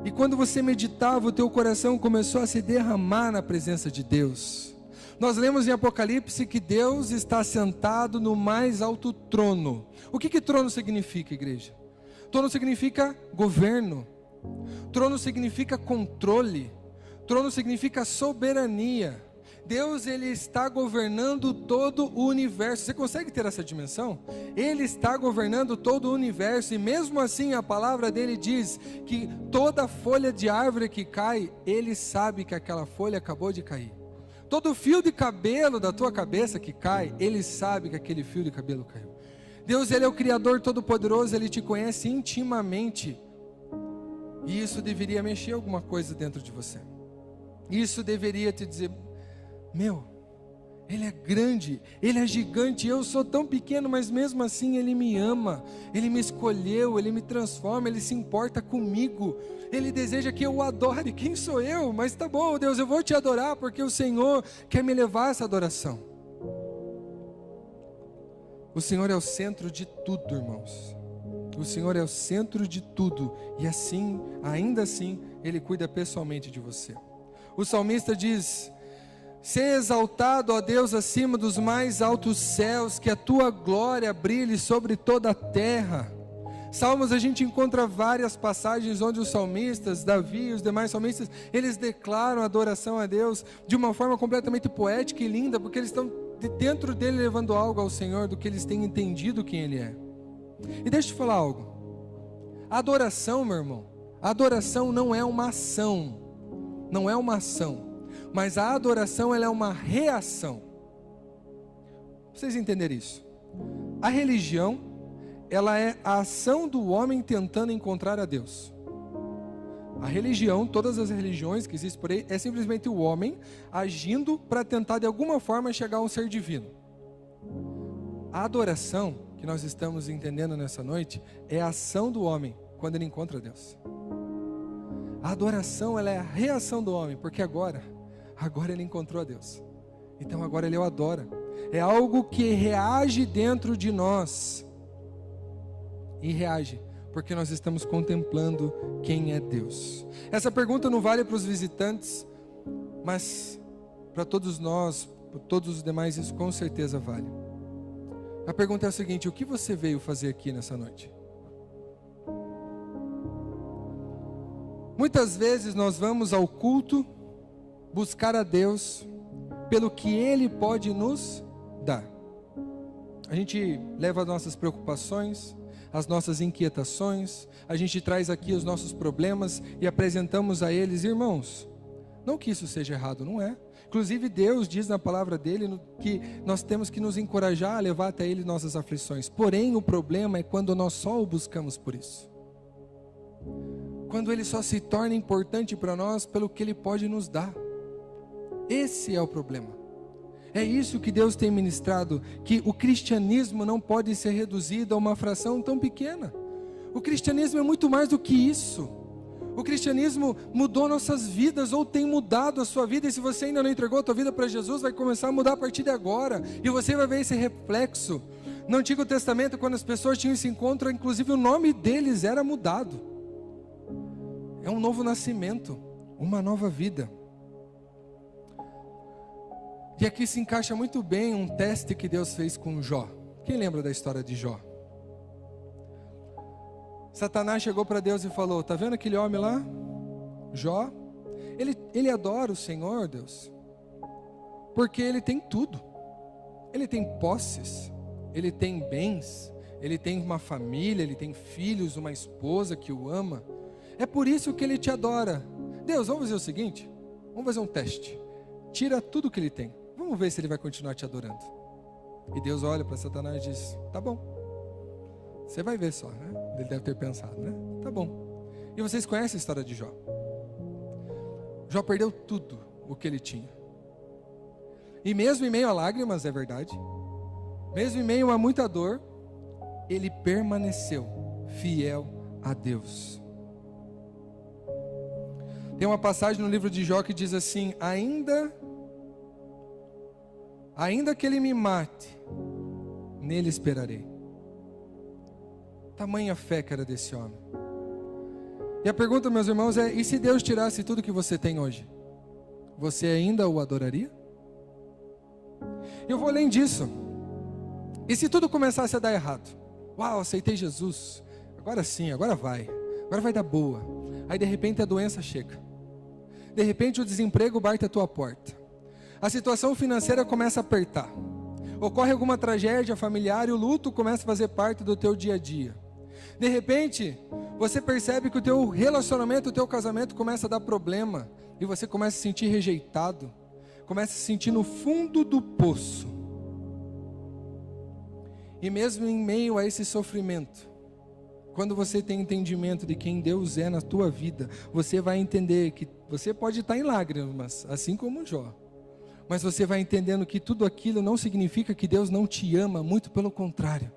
E quando você meditava, o teu coração começou a se derramar na presença de Deus. Nós lemos em Apocalipse que Deus está sentado no mais alto trono. O que trono significa, igreja? Trono significa governo. Trono significa controle. Trono significa soberania. Deus, Ele está governando todo o universo. Você consegue ter essa dimensão? Ele está governando todo o universo. E mesmo assim a palavra dele diz que toda folha de árvore que cai, Ele sabe que aquela folha acabou de cair. Todo fio de cabelo da tua cabeça que cai, Ele sabe que aquele fio de cabelo caiu. Deus, Ele é o Criador Todo-Poderoso. Ele te conhece intimamente. E isso deveria mexer alguma coisa dentro de você. Isso deveria te dizer: meu, Ele é grande, Ele é gigante, eu sou tão pequeno, mas mesmo assim Ele me ama, Ele me escolheu, Ele me transforma, Ele se importa comigo, Ele deseja que eu o adore. Quem sou eu? Mas tá bom, Deus, eu vou te adorar, porque o Senhor quer me levar a essa adoração. O Senhor é o centro de tudo, irmãos. O Senhor é o centro de tudo, e assim, ainda assim, Ele cuida pessoalmente de você. O salmista diz: ser exaltado, ó Deus, acima dos mais altos céus, que a tua glória brilhe sobre toda a terra. Salmos, a gente encontra várias passagens onde os salmistas, Davi e os demais salmistas, eles declaram adoração a Deus de uma forma completamente poética e linda, porque eles estão dentro dele levando algo ao Senhor, do que eles têm entendido quem Ele é. E deixa eu te falar algo. A adoração, meu irmão, a adoração não é uma ação, não é uma ação. Mas a adoração, ela é uma reação. Vocês entenderem isso? A religião, ela é a ação do homem tentando encontrar a Deus. A religião, todas as religiões que existem por aí, é simplesmente o homem agindo para tentar de alguma forma chegar a um ser divino. A adoração que nós estamos entendendo nessa noite é a ação do homem quando ele encontra Deus. A adoração, ela é a reação do homem, porque agora ele encontrou a Deus. Então agora ele o adora. É algo que reage dentro de nós. E reage porque nós estamos contemplando quem é Deus. Essa pergunta não vale para os visitantes, mas para todos nós, para todos os demais, isso com certeza vale. A pergunta é a seguinte: o que você veio fazer aqui nessa noite? Muitas vezes nós vamos ao culto buscar a Deus pelo que Ele pode nos dar. A gente leva as nossas preocupações, as nossas inquietações, a gente traz aqui os nossos problemas e apresentamos a eles. Irmãos, não que isso seja errado, não é. Inclusive Deus diz na palavra dele que nós temos que nos encorajar a levar até Ele nossas aflições. Porém, o problema é quando nós só o buscamos por isso. Quando Ele só se torna importante para nós pelo que Ele pode nos dar. Esse é o problema. É isso que Deus tem ministrado, que o cristianismo não pode ser reduzido a uma fração tão pequena. O cristianismo é muito mais do que isso. O cristianismo mudou nossas vidas, ou tem mudado a sua vida, e se você ainda não entregou a tua vida para Jesus, vai começar a mudar a partir de agora, e você vai ver esse reflexo. No Antigo Testamento, quando as pessoas tinham esse encontro, inclusive o nome deles era mudado. É um novo nascimento, uma nova vida. E aqui se encaixa muito bem um teste que Deus fez com Jó. Quem lembra da história de Jó? Satanás chegou para Deus e falou: tá vendo aquele homem lá? Jó? Ele adora o Senhor, Deus, porque ele tem tudo. Ele tem posses, ele tem bens, ele tem uma família, ele tem filhos, uma esposa que o ama. É por isso que ele te adora. Deus, vamos fazer o seguinte, vamos fazer um teste. Tira tudo que ele tem, vamos ver se ele vai continuar te adorando. E Deus olha para Satanás e diz: tá bom, você vai ver só, né? Ele deve ter pensado, né? Tá bom. E vocês conhecem a história de Jó? Jó perdeu tudo o que ele tinha. E mesmo em meio a lágrimas, é verdade, mesmo em meio a muita dor, ele permaneceu fiel a Deus. Tem uma passagem no livro de Jó que diz assim: ainda que ele me mate, nele esperarei. Tamanha fé que era desse homem. E a pergunta, meus irmãos, é: e se Deus tirasse tudo que você tem hoje? Você ainda o adoraria? Eu vou além disso. E se tudo começasse a dar errado? Uau, aceitei Jesus, agora sim, agora vai dar boa. Aí de repente a doença chega, de repente o desemprego bate a tua porta, a situação financeira começa a apertar, ocorre alguma tragédia familiar e o luto começa a fazer parte do teu dia a dia. De repente você percebe que o teu relacionamento, o teu casamento começa a dar problema, e você começa a se sentir rejeitado, começa a se sentir no fundo do poço. E mesmo em meio a esse sofrimento, quando você tem entendimento de quem Deus é na tua vida, você vai entender que você pode estar em lágrimas, assim como Jó, mas você vai entendendo que tudo aquilo não significa que Deus não te ama, muito pelo contrário.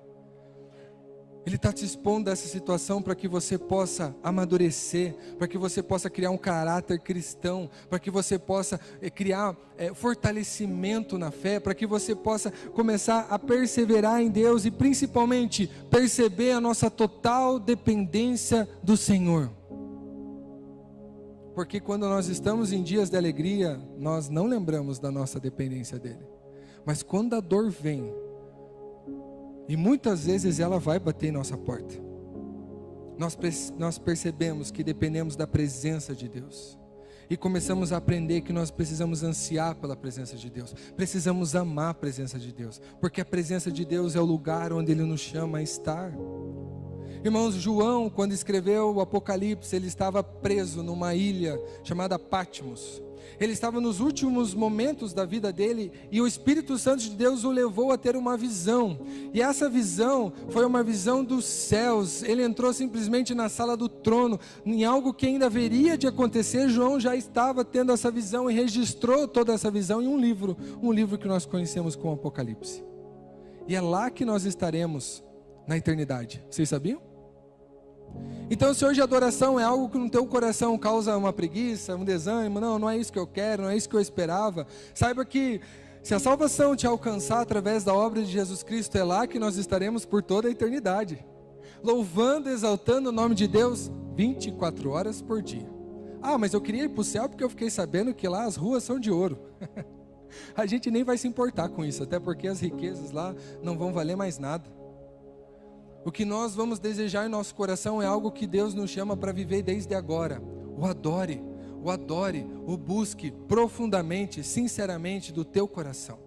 Ele está te expondo dessa situação para que você possa amadurecer, para que você possa criar um caráter cristão, para que você possa criar fortalecimento na fé, para que você possa começar a perseverar em Deus e principalmente perceber a nossa total dependência do Senhor. Porque quando nós estamos em dias de alegria, nós não lembramos da nossa dependência dEle. Mas quando a dor vem, e muitas vezes ela vai bater em nossa porta, nós percebemos que dependemos da presença de Deus. E começamos a aprender que nós precisamos ansiar pela presença de Deus. Precisamos amar a presença de Deus. Porque a presença de Deus é o lugar onde Ele nos chama a estar. Irmãos, João, quando escreveu o Apocalipse, ele estava preso numa ilha chamada Patmos. Ele estava nos últimos momentos da vida dele e o Espírito Santo de Deus o levou a ter uma visão. E essa visão foi uma visão dos céus. Ele entrou simplesmente na sala do trono, em algo que ainda haveria de acontecer. João já estava tendo essa visão e registrou toda essa visão em um livro que nós conhecemos como Apocalipse. E é lá que nós estaremos na eternidade. Vocês sabiam? Então, se hoje a adoração é algo que no teu coração causa uma preguiça, um desânimo, não é isso que eu quero, não é isso que eu esperava, saiba que se a salvação te alcançar através da obra de Jesus Cristo, é lá que nós estaremos por toda a eternidade, louvando, exaltando o nome de Deus 24 horas por dia. Ah, mas eu queria ir para o céu porque eu fiquei sabendo que lá as ruas são de ouro. A gente nem vai se importar com isso, até porque as riquezas lá não vão valer mais nada. O que nós vamos desejar em nosso coração é algo que Deus nos chama para viver desde agora. O adore, o busque profundamente, sinceramente do teu coração.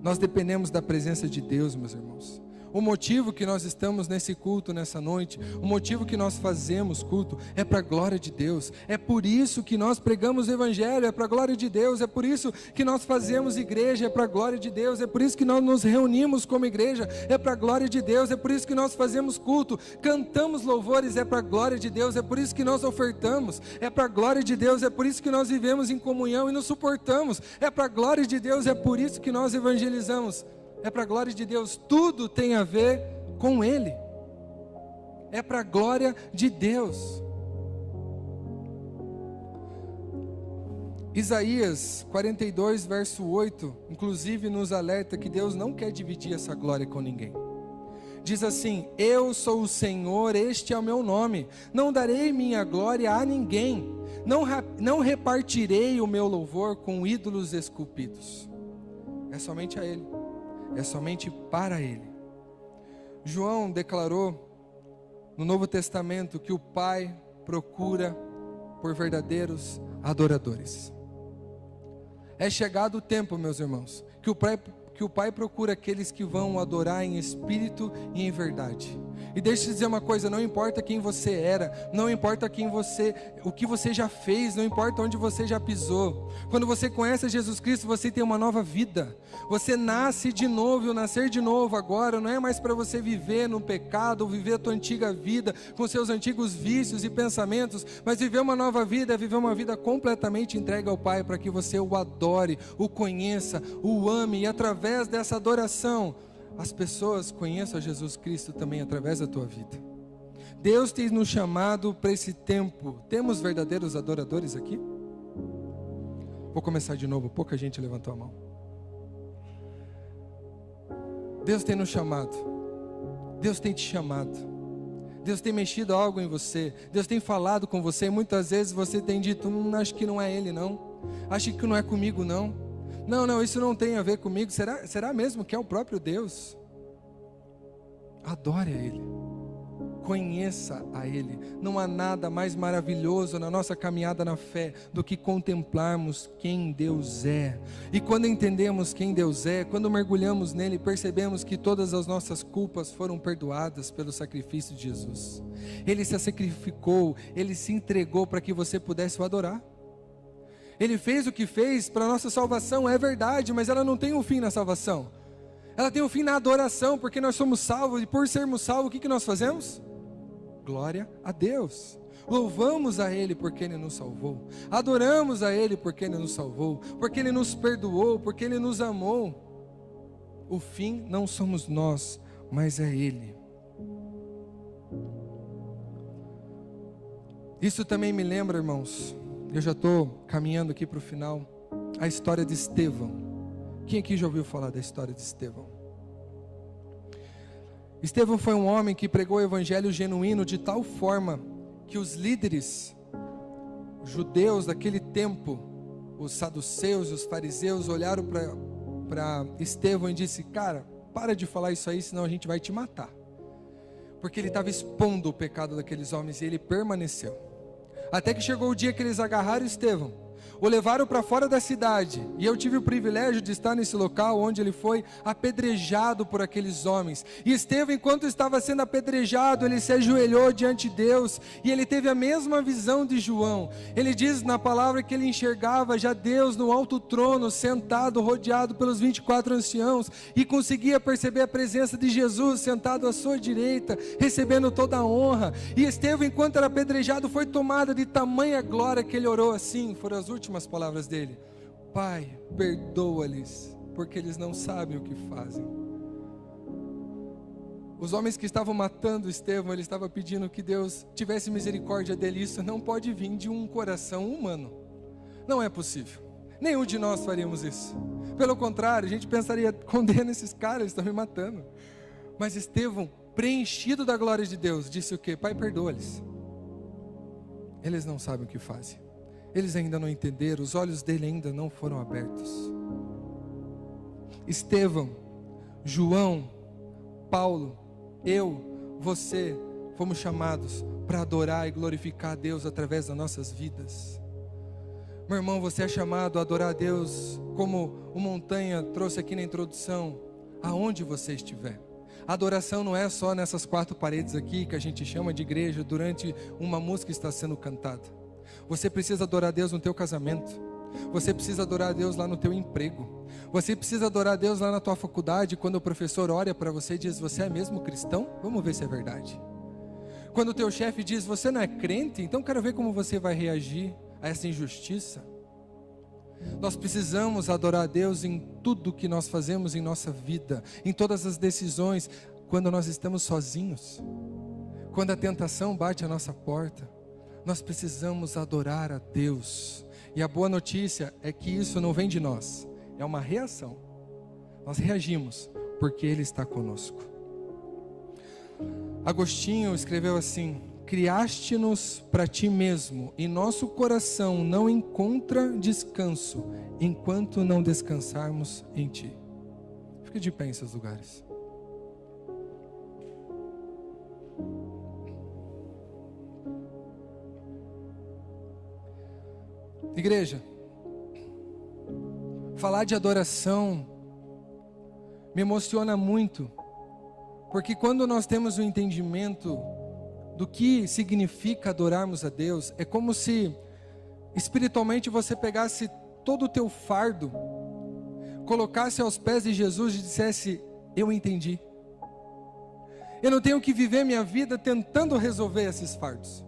Nós dependemos da presença de Deus, meus irmãos. O motivo que nós estamos nesse culto nessa noite, o motivo que nós fazemos culto é para a glória de Deus. É por isso que nós pregamos o Evangelho, é para a glória de Deus. É por isso que nós fazemos igreja, é para a glória de Deus. É por isso que nós nos reunimos como igreja, é para a glória de Deus. É por isso que nós fazemos culto, cantamos louvores, é para a glória de Deus. É por isso que nós ofertamos, é para a glória de Deus. É por isso que nós vivemos em comunhão e nos suportamos, é para a glória de Deus. É por isso que nós evangelizamos, é para a glória de Deus. Tudo tem a ver com Ele. É para a glória de Deus. Isaías 42, verso 8, inclusive nos alerta que Deus não quer dividir essa glória com ninguém. Diz assim: eu sou o Senhor, este é o meu nome, não darei minha glória a ninguém, não repartirei o meu louvor com ídolos esculpidos. É somente a Ele. é somente para Ele. João declarou no Novo Testamento que o Pai procura por verdadeiros adoradores. É chegado o tempo, meus irmãos, que o Pai procura aqueles que vão adorar em espírito e em verdade. E deixa eu te dizer uma coisa, não importa quem você era, não importa o que você já fez, não importa onde você já pisou. Quando você conhece Jesus Cristo, você tem uma nova vida. Você nasce de novo, e o nascer de novo agora não é mais para você viver no pecado, ou viver a tua antiga vida, com seus antigos vícios e pensamentos, mas viver uma nova vida é viver uma vida completamente entregue ao Pai, para que você o adore, o conheça, o ame, e através dessa adoração, as pessoas conheçam a Jesus Cristo também através da tua vida. Deus tem nos chamado para esse tempo. Temos verdadeiros adoradores aqui? Vou começar de novo, pouca gente levantou a mão. Deus tem nos chamado. Deus tem te chamado. Deus tem mexido algo em você. Deus tem falado com você. E muitas vezes você tem dito, acho que não é Ele não. Acho que não é comigo não. Não, isso não tem a ver comigo. Será mesmo que é o próprio Deus? Adore a Ele. Conheça a Ele. Não há nada mais maravilhoso na nossa caminhada na fé do que contemplarmos quem Deus é. E quando entendemos quem Deus é, quando mergulhamos nele, percebemos que todas as nossas culpas foram perdoadas pelo sacrifício de Jesus. Ele se sacrificou, Ele se entregou para que você pudesse o adorar. Ele fez o que fez para a nossa salvação, é verdade, mas ela não tem um fim na salvação. Ela tem um fim na adoração, porque nós somos salvos, e por sermos salvos, o que nós fazemos? Glória a Deus. Louvamos a Ele porque Ele nos salvou. Adoramos a Ele porque Ele nos salvou, porque Ele nos perdoou, porque Ele nos amou. O fim não somos nós, mas é Ele. Isso também me lembra, irmãos, eu já estou caminhando aqui para o final, a história de Estevão. Quem aqui já ouviu falar da história de Estevão? Estevão foi um homem que pregou o evangelho genuíno de tal forma que os líderes judeus daquele tempo, os saduceus e os fariseus, olharam para Estevão e disse: cara, para de falar isso aí, senão a gente vai te matar. Porque ele estava expondo o pecado daqueles homens, e ele permaneceu. Até que chegou o dia que eles agarraram Estevão, o levaram para fora da cidade, e eu tive o privilégio de estar nesse local onde ele foi apedrejado por aqueles homens. E Estevão, enquanto estava sendo apedrejado, ele se ajoelhou diante de Deus, e ele teve a mesma visão de João. Ele diz na palavra que ele enxergava já Deus no alto trono, sentado, rodeado pelos 24 anciãos, e conseguia perceber a presença de Jesus sentado à sua direita, recebendo toda a honra. E Estevão, enquanto era apedrejado, foi tomado de tamanha glória que ele orou assim, foram as últimas palavras dele: Pai, perdoa-lhes, porque eles não sabem o que fazem. Os homens que estavam matando Estevão, ele estava pedindo que Deus tivesse misericórdia dele. Isso não pode vir de um coração humano, não é possível. Nenhum de nós faríamos isso. Pelo contrário, a gente pensaria: condena esses caras, eles estão me matando. Mas Estevão, preenchido da glória de Deus, disse o quê? Pai, perdoa-lhes, eles não sabem o que fazem. Eles ainda não entenderam, os olhos dele ainda não foram abertos. Estevão, João, Paulo, eu, você, fomos chamados para adorar e glorificar a Deus através das nossas vidas. Meu irmão, você é chamado a adorar a Deus, como o Montanha trouxe aqui na introdução, aonde você estiver. A adoração não é só nessas 4 paredes aqui, que a gente chama de igreja, durante uma música que está sendo cantada. Você precisa adorar a Deus no teu casamento. Você precisa adorar a Deus lá no teu emprego. Você precisa adorar a Deus lá na tua faculdade, quando o professor olha para você e diz: você é mesmo cristão? Vamos ver se é verdade. Quando o teu chefe diz: você não é crente? Então quero ver como você vai reagir a essa injustiça. Nós precisamos adorar a Deus em tudo que nós fazemos em nossa vida, em todas as decisões, quando nós estamos sozinhos, quando a tentação bate à nossa porta. Nós precisamos adorar a Deus. E a boa notícia é que isso não vem de nós, é uma reação. Nós reagimos porque Ele está conosco. Agostinho escreveu assim: criaste-nos para ti mesmo, e nosso coração não encontra descanso enquanto não descansarmos em ti. Fique de pé em seus lugares. Igreja, falar de adoração me emociona muito, porque quando nós temos o entendimento do que significa adorarmos a Deus, é como se espiritualmente você pegasse todo o teu fardo, colocasse aos pés de Jesus e dissesse: eu entendi. Eu não tenho que viver minha vida tentando resolver esses fardos.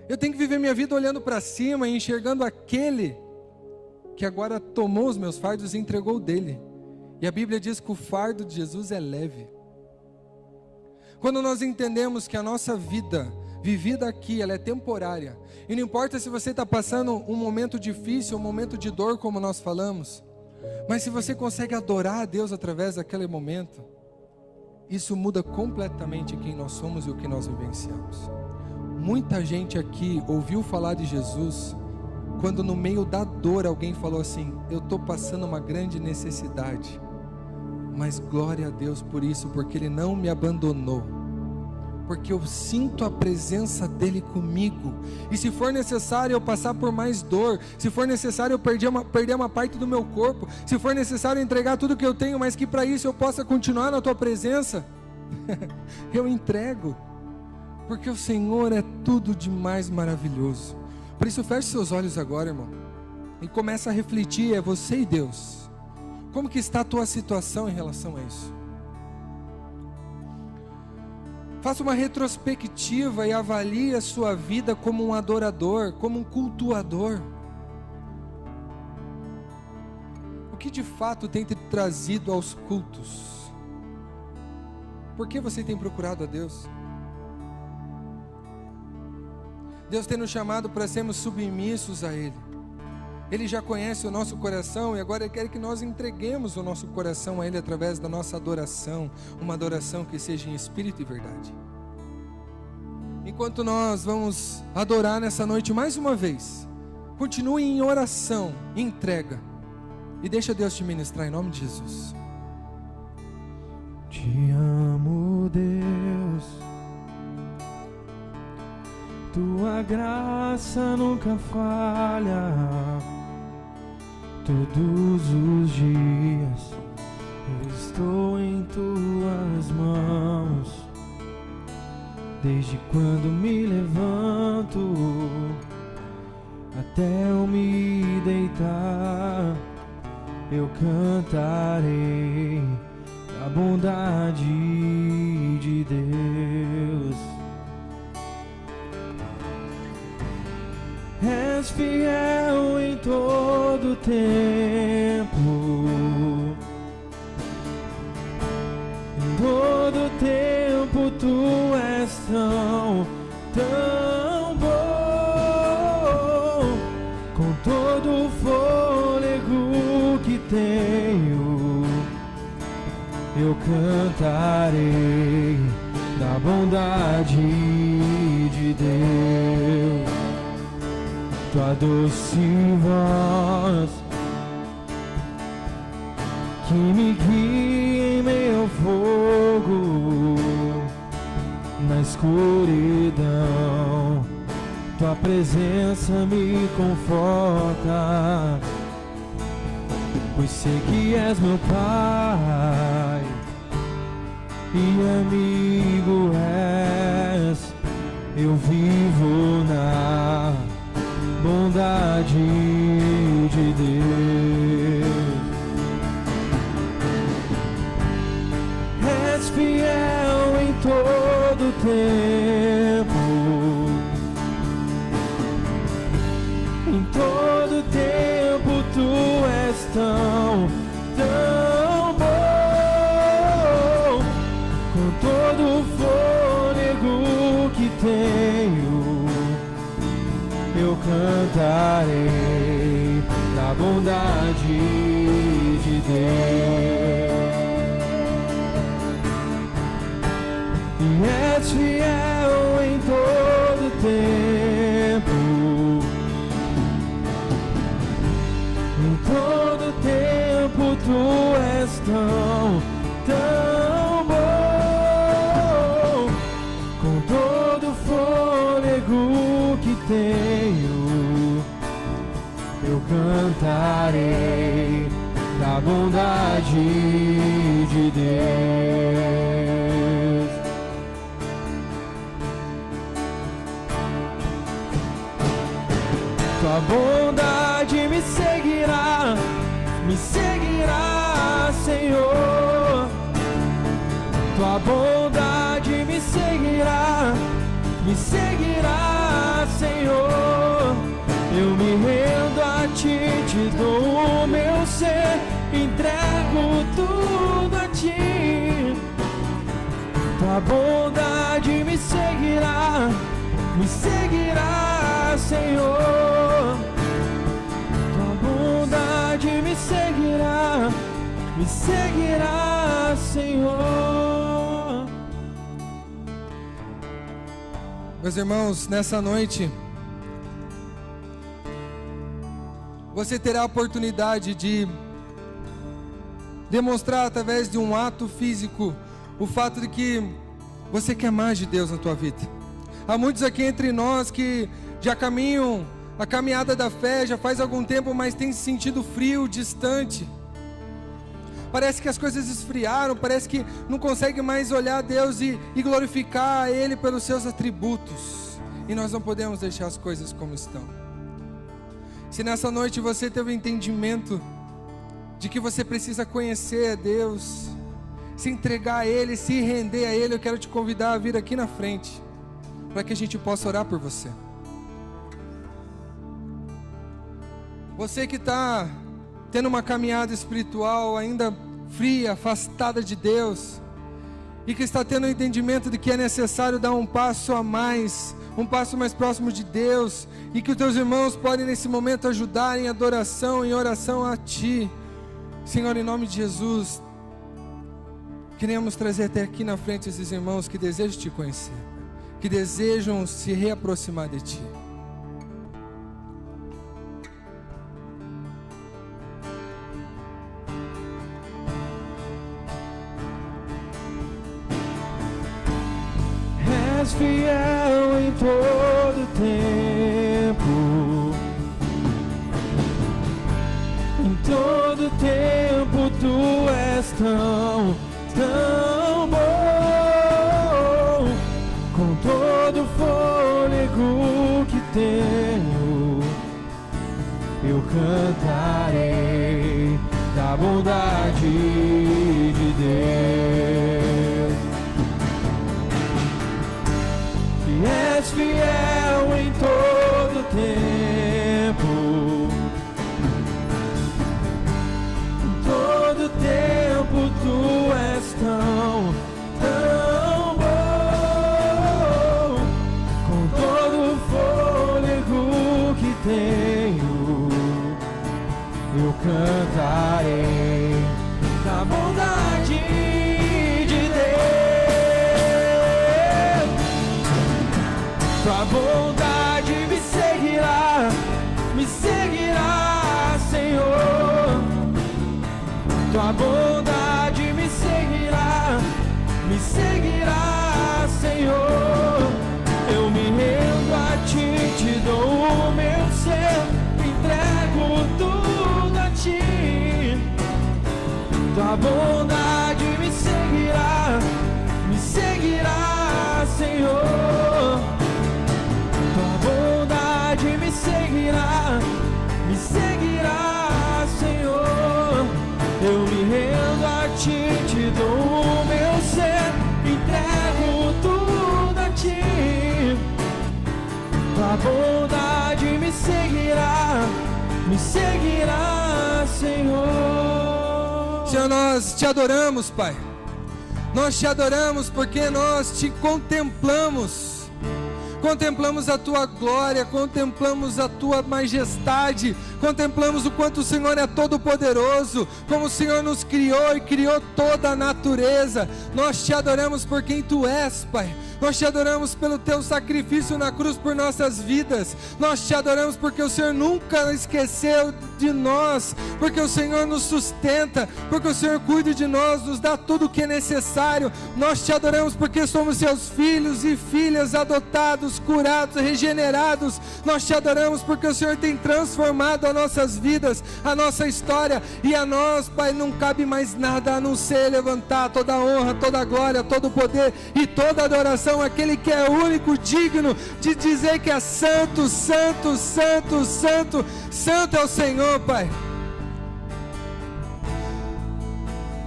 Eu tenho que viver minha vida olhando para cima e enxergando aquele que agora tomou os meus fardos e entregou o dele. E a Bíblia diz que o fardo de Jesus é leve. Quando nós entendemos que a nossa vida vivida aqui, ela é temporária, e não importa se você está passando um momento difícil, um momento de dor, como nós falamos, mas se você consegue adorar a Deus através daquele momento, isso muda completamente quem nós somos e o que nós vivenciamos. Muita gente aqui ouviu falar de Jesus quando no meio da dor alguém falou assim: eu estou passando uma grande necessidade, mas glória a Deus por isso, porque Ele não me abandonou, porque eu sinto a presença dEle comigo, e se for necessário eu passar por mais dor, se for necessário eu perder uma parte do meu corpo, se for necessário entregar tudo que eu tenho, mas que para isso eu possa continuar na Tua presença, eu entrego, porque o Senhor é tudo de mais maravilhoso. Por isso feche seus olhos agora, irmão, e começa a refletir, é você e Deus, como que está a tua situação em relação a isso? Faça uma retrospectiva e avalie a sua vida como um adorador, como um cultuador. O que de fato tem te trazido aos cultos? Por que você tem procurado a Deus? Deus tem nos chamado para sermos submissos a Ele. Ele já conhece o nosso coração e agora Ele quer que nós entreguemos o nosso coração a Ele através da nossa adoração, uma adoração que seja em espírito e verdade. Enquanto nós vamos adorar nessa noite mais uma vez, continue em oração, em entrega, e deixa Deus te ministrar em nome de Jesus. Te amo, Deus, Tua graça nunca falha. Todos os dias eu estou em Tuas mãos. Desde quando me levanto até eu me deitar, eu cantarei a bondade de Deus. És fiel em todo tempo, em todo tempo Tu és tão bom. Com todo o fôlego que tenho, eu cantarei da bondade de Deus. Tua doce voz que me guia em meio ao fogo, na escuridão, Tua presença me conforta, pois sei que és meu Pai e amigo és. Eu vivo na bondade de Deus. És fiel em todo tempo, em todo tempo Tu és tão bom. Com todo o fôlego que tenho, eu cantarei da bondade de Deus. E és fiel em todo tempo, em todo tempo Tu és tão tenho, eu cantarei da bondade de Deus. Tua bondade me seguirá, Senhor. Tua bondade me seguirá, Senhor. Eu me rendo a ti, te dou o meu ser, entrego tudo a ti. Tua bondade me seguirá, Senhor. Tua bondade me seguirá, Senhor. Meus irmãos, nessa noite, você terá a oportunidade de demonstrar através de um ato físico o fato de que você quer mais de Deus na tua vida. Há muitos aqui entre nós que já caminham a caminhada da fé já faz algum tempo, mas tem se sentido frio, distante. Parece que as coisas esfriaram, parece que não consegue mais olhar a Deus e glorificar a Ele pelos seus atributos. E nós não podemos deixar as coisas como estão. Se nessa noite você teve o entendimento de que você precisa conhecer a Deus, se entregar a Ele, se render a Ele, eu quero te convidar a vir aqui na frente, para que a gente possa orar por você. Você que está tendo uma caminhada espiritual ainda fria, afastada de Deus, e que está tendo o entendimento de que é necessário dar um passo a mais, um passo mais próximo de Deus, e que os teus irmãos podem nesse momento ajudar em adoração, em oração a Ti. Senhor, em nome de Jesus, queremos trazer até aqui na frente esses irmãos que desejam Te conhecer, que desejam se reaproximar de Ti. És fiel em todo tempo, em todo tempo Tu és tão bom. Com todo fôlego que tenho, eu cantarei da bondade de Deus. E és fiel em todo tempo, em todo tempo Tu és tão bom. Com todo fôlego que tenho, eu cantarei da bondade de Deus. Tua bondade me seguirá, Senhor. Tua bondade me seguirá, Senhor. Eu me rendo a Ti, te dou o meu ser, entrego tudo a Ti. Tua bondade me seguirá, Senhor. Tua bondade me seguirá, Senhor. Eu me rendo a Ti, te dou o meu ser, entrego tudo a Ti. Tua bondade me seguirá, Senhor. Senhor, nós Te adoramos, Pai. Nós Te adoramos porque nós Te contemplamos. Contemplamos a Tua glória, contemplamos a Tua majestade, contemplamos o quanto o Senhor é todo poderoso, como o Senhor nos criou e criou toda a natureza. Nós te adoramos por quem tu és, Pai. Nós te adoramos pelo teu sacrifício na cruz por nossas vidas. Nós te adoramos porque o Senhor nunca esqueceu de nós, porque o Senhor nos sustenta, porque o Senhor cuida de nós, nos dá tudo o que é necessário. Nós te adoramos porque somos seus filhos e filhas adotados, curados, regenerados. Nós te adoramos porque o Senhor tem transformado as nossas vidas, a nossa história, e a nós, Pai, não cabe mais nada a não ser levantar toda a honra, toda a glória, todo o poder e toda a adoração àquele que é o único digno de dizer que é santo, santo, santo, santo, santo é o Senhor, Pai.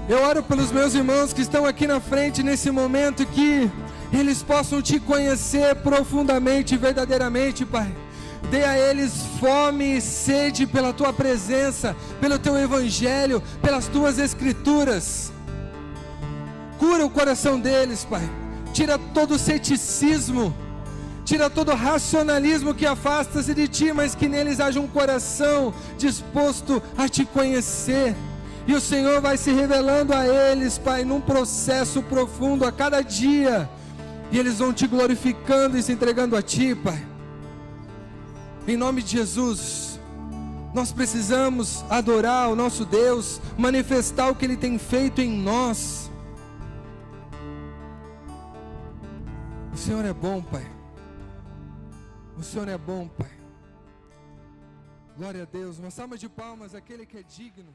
Eu oro pelos meus irmãos que estão aqui na frente nesse momento, que eles possam te conhecer profundamente e verdadeiramente, Pai. Dê a eles fome e sede pela tua presença, pelo teu evangelho, pelas tuas escrituras. Cura o coração deles, Pai. Tira todo o ceticismo, tira todo o racionalismo que afasta-se de ti, mas que neles haja um coração disposto a te conhecer. E o Senhor vai se revelando a eles, Pai, num processo profundo a cada dia. E eles vão te glorificando e se entregando a ti, Pai. Em nome de Jesus, nós precisamos adorar o nosso Deus, manifestar o que Ele tem feito em nós. O Senhor é bom, Pai. O Senhor é bom, Pai. Glória a Deus. Uma salva de palmas àquele que é digno.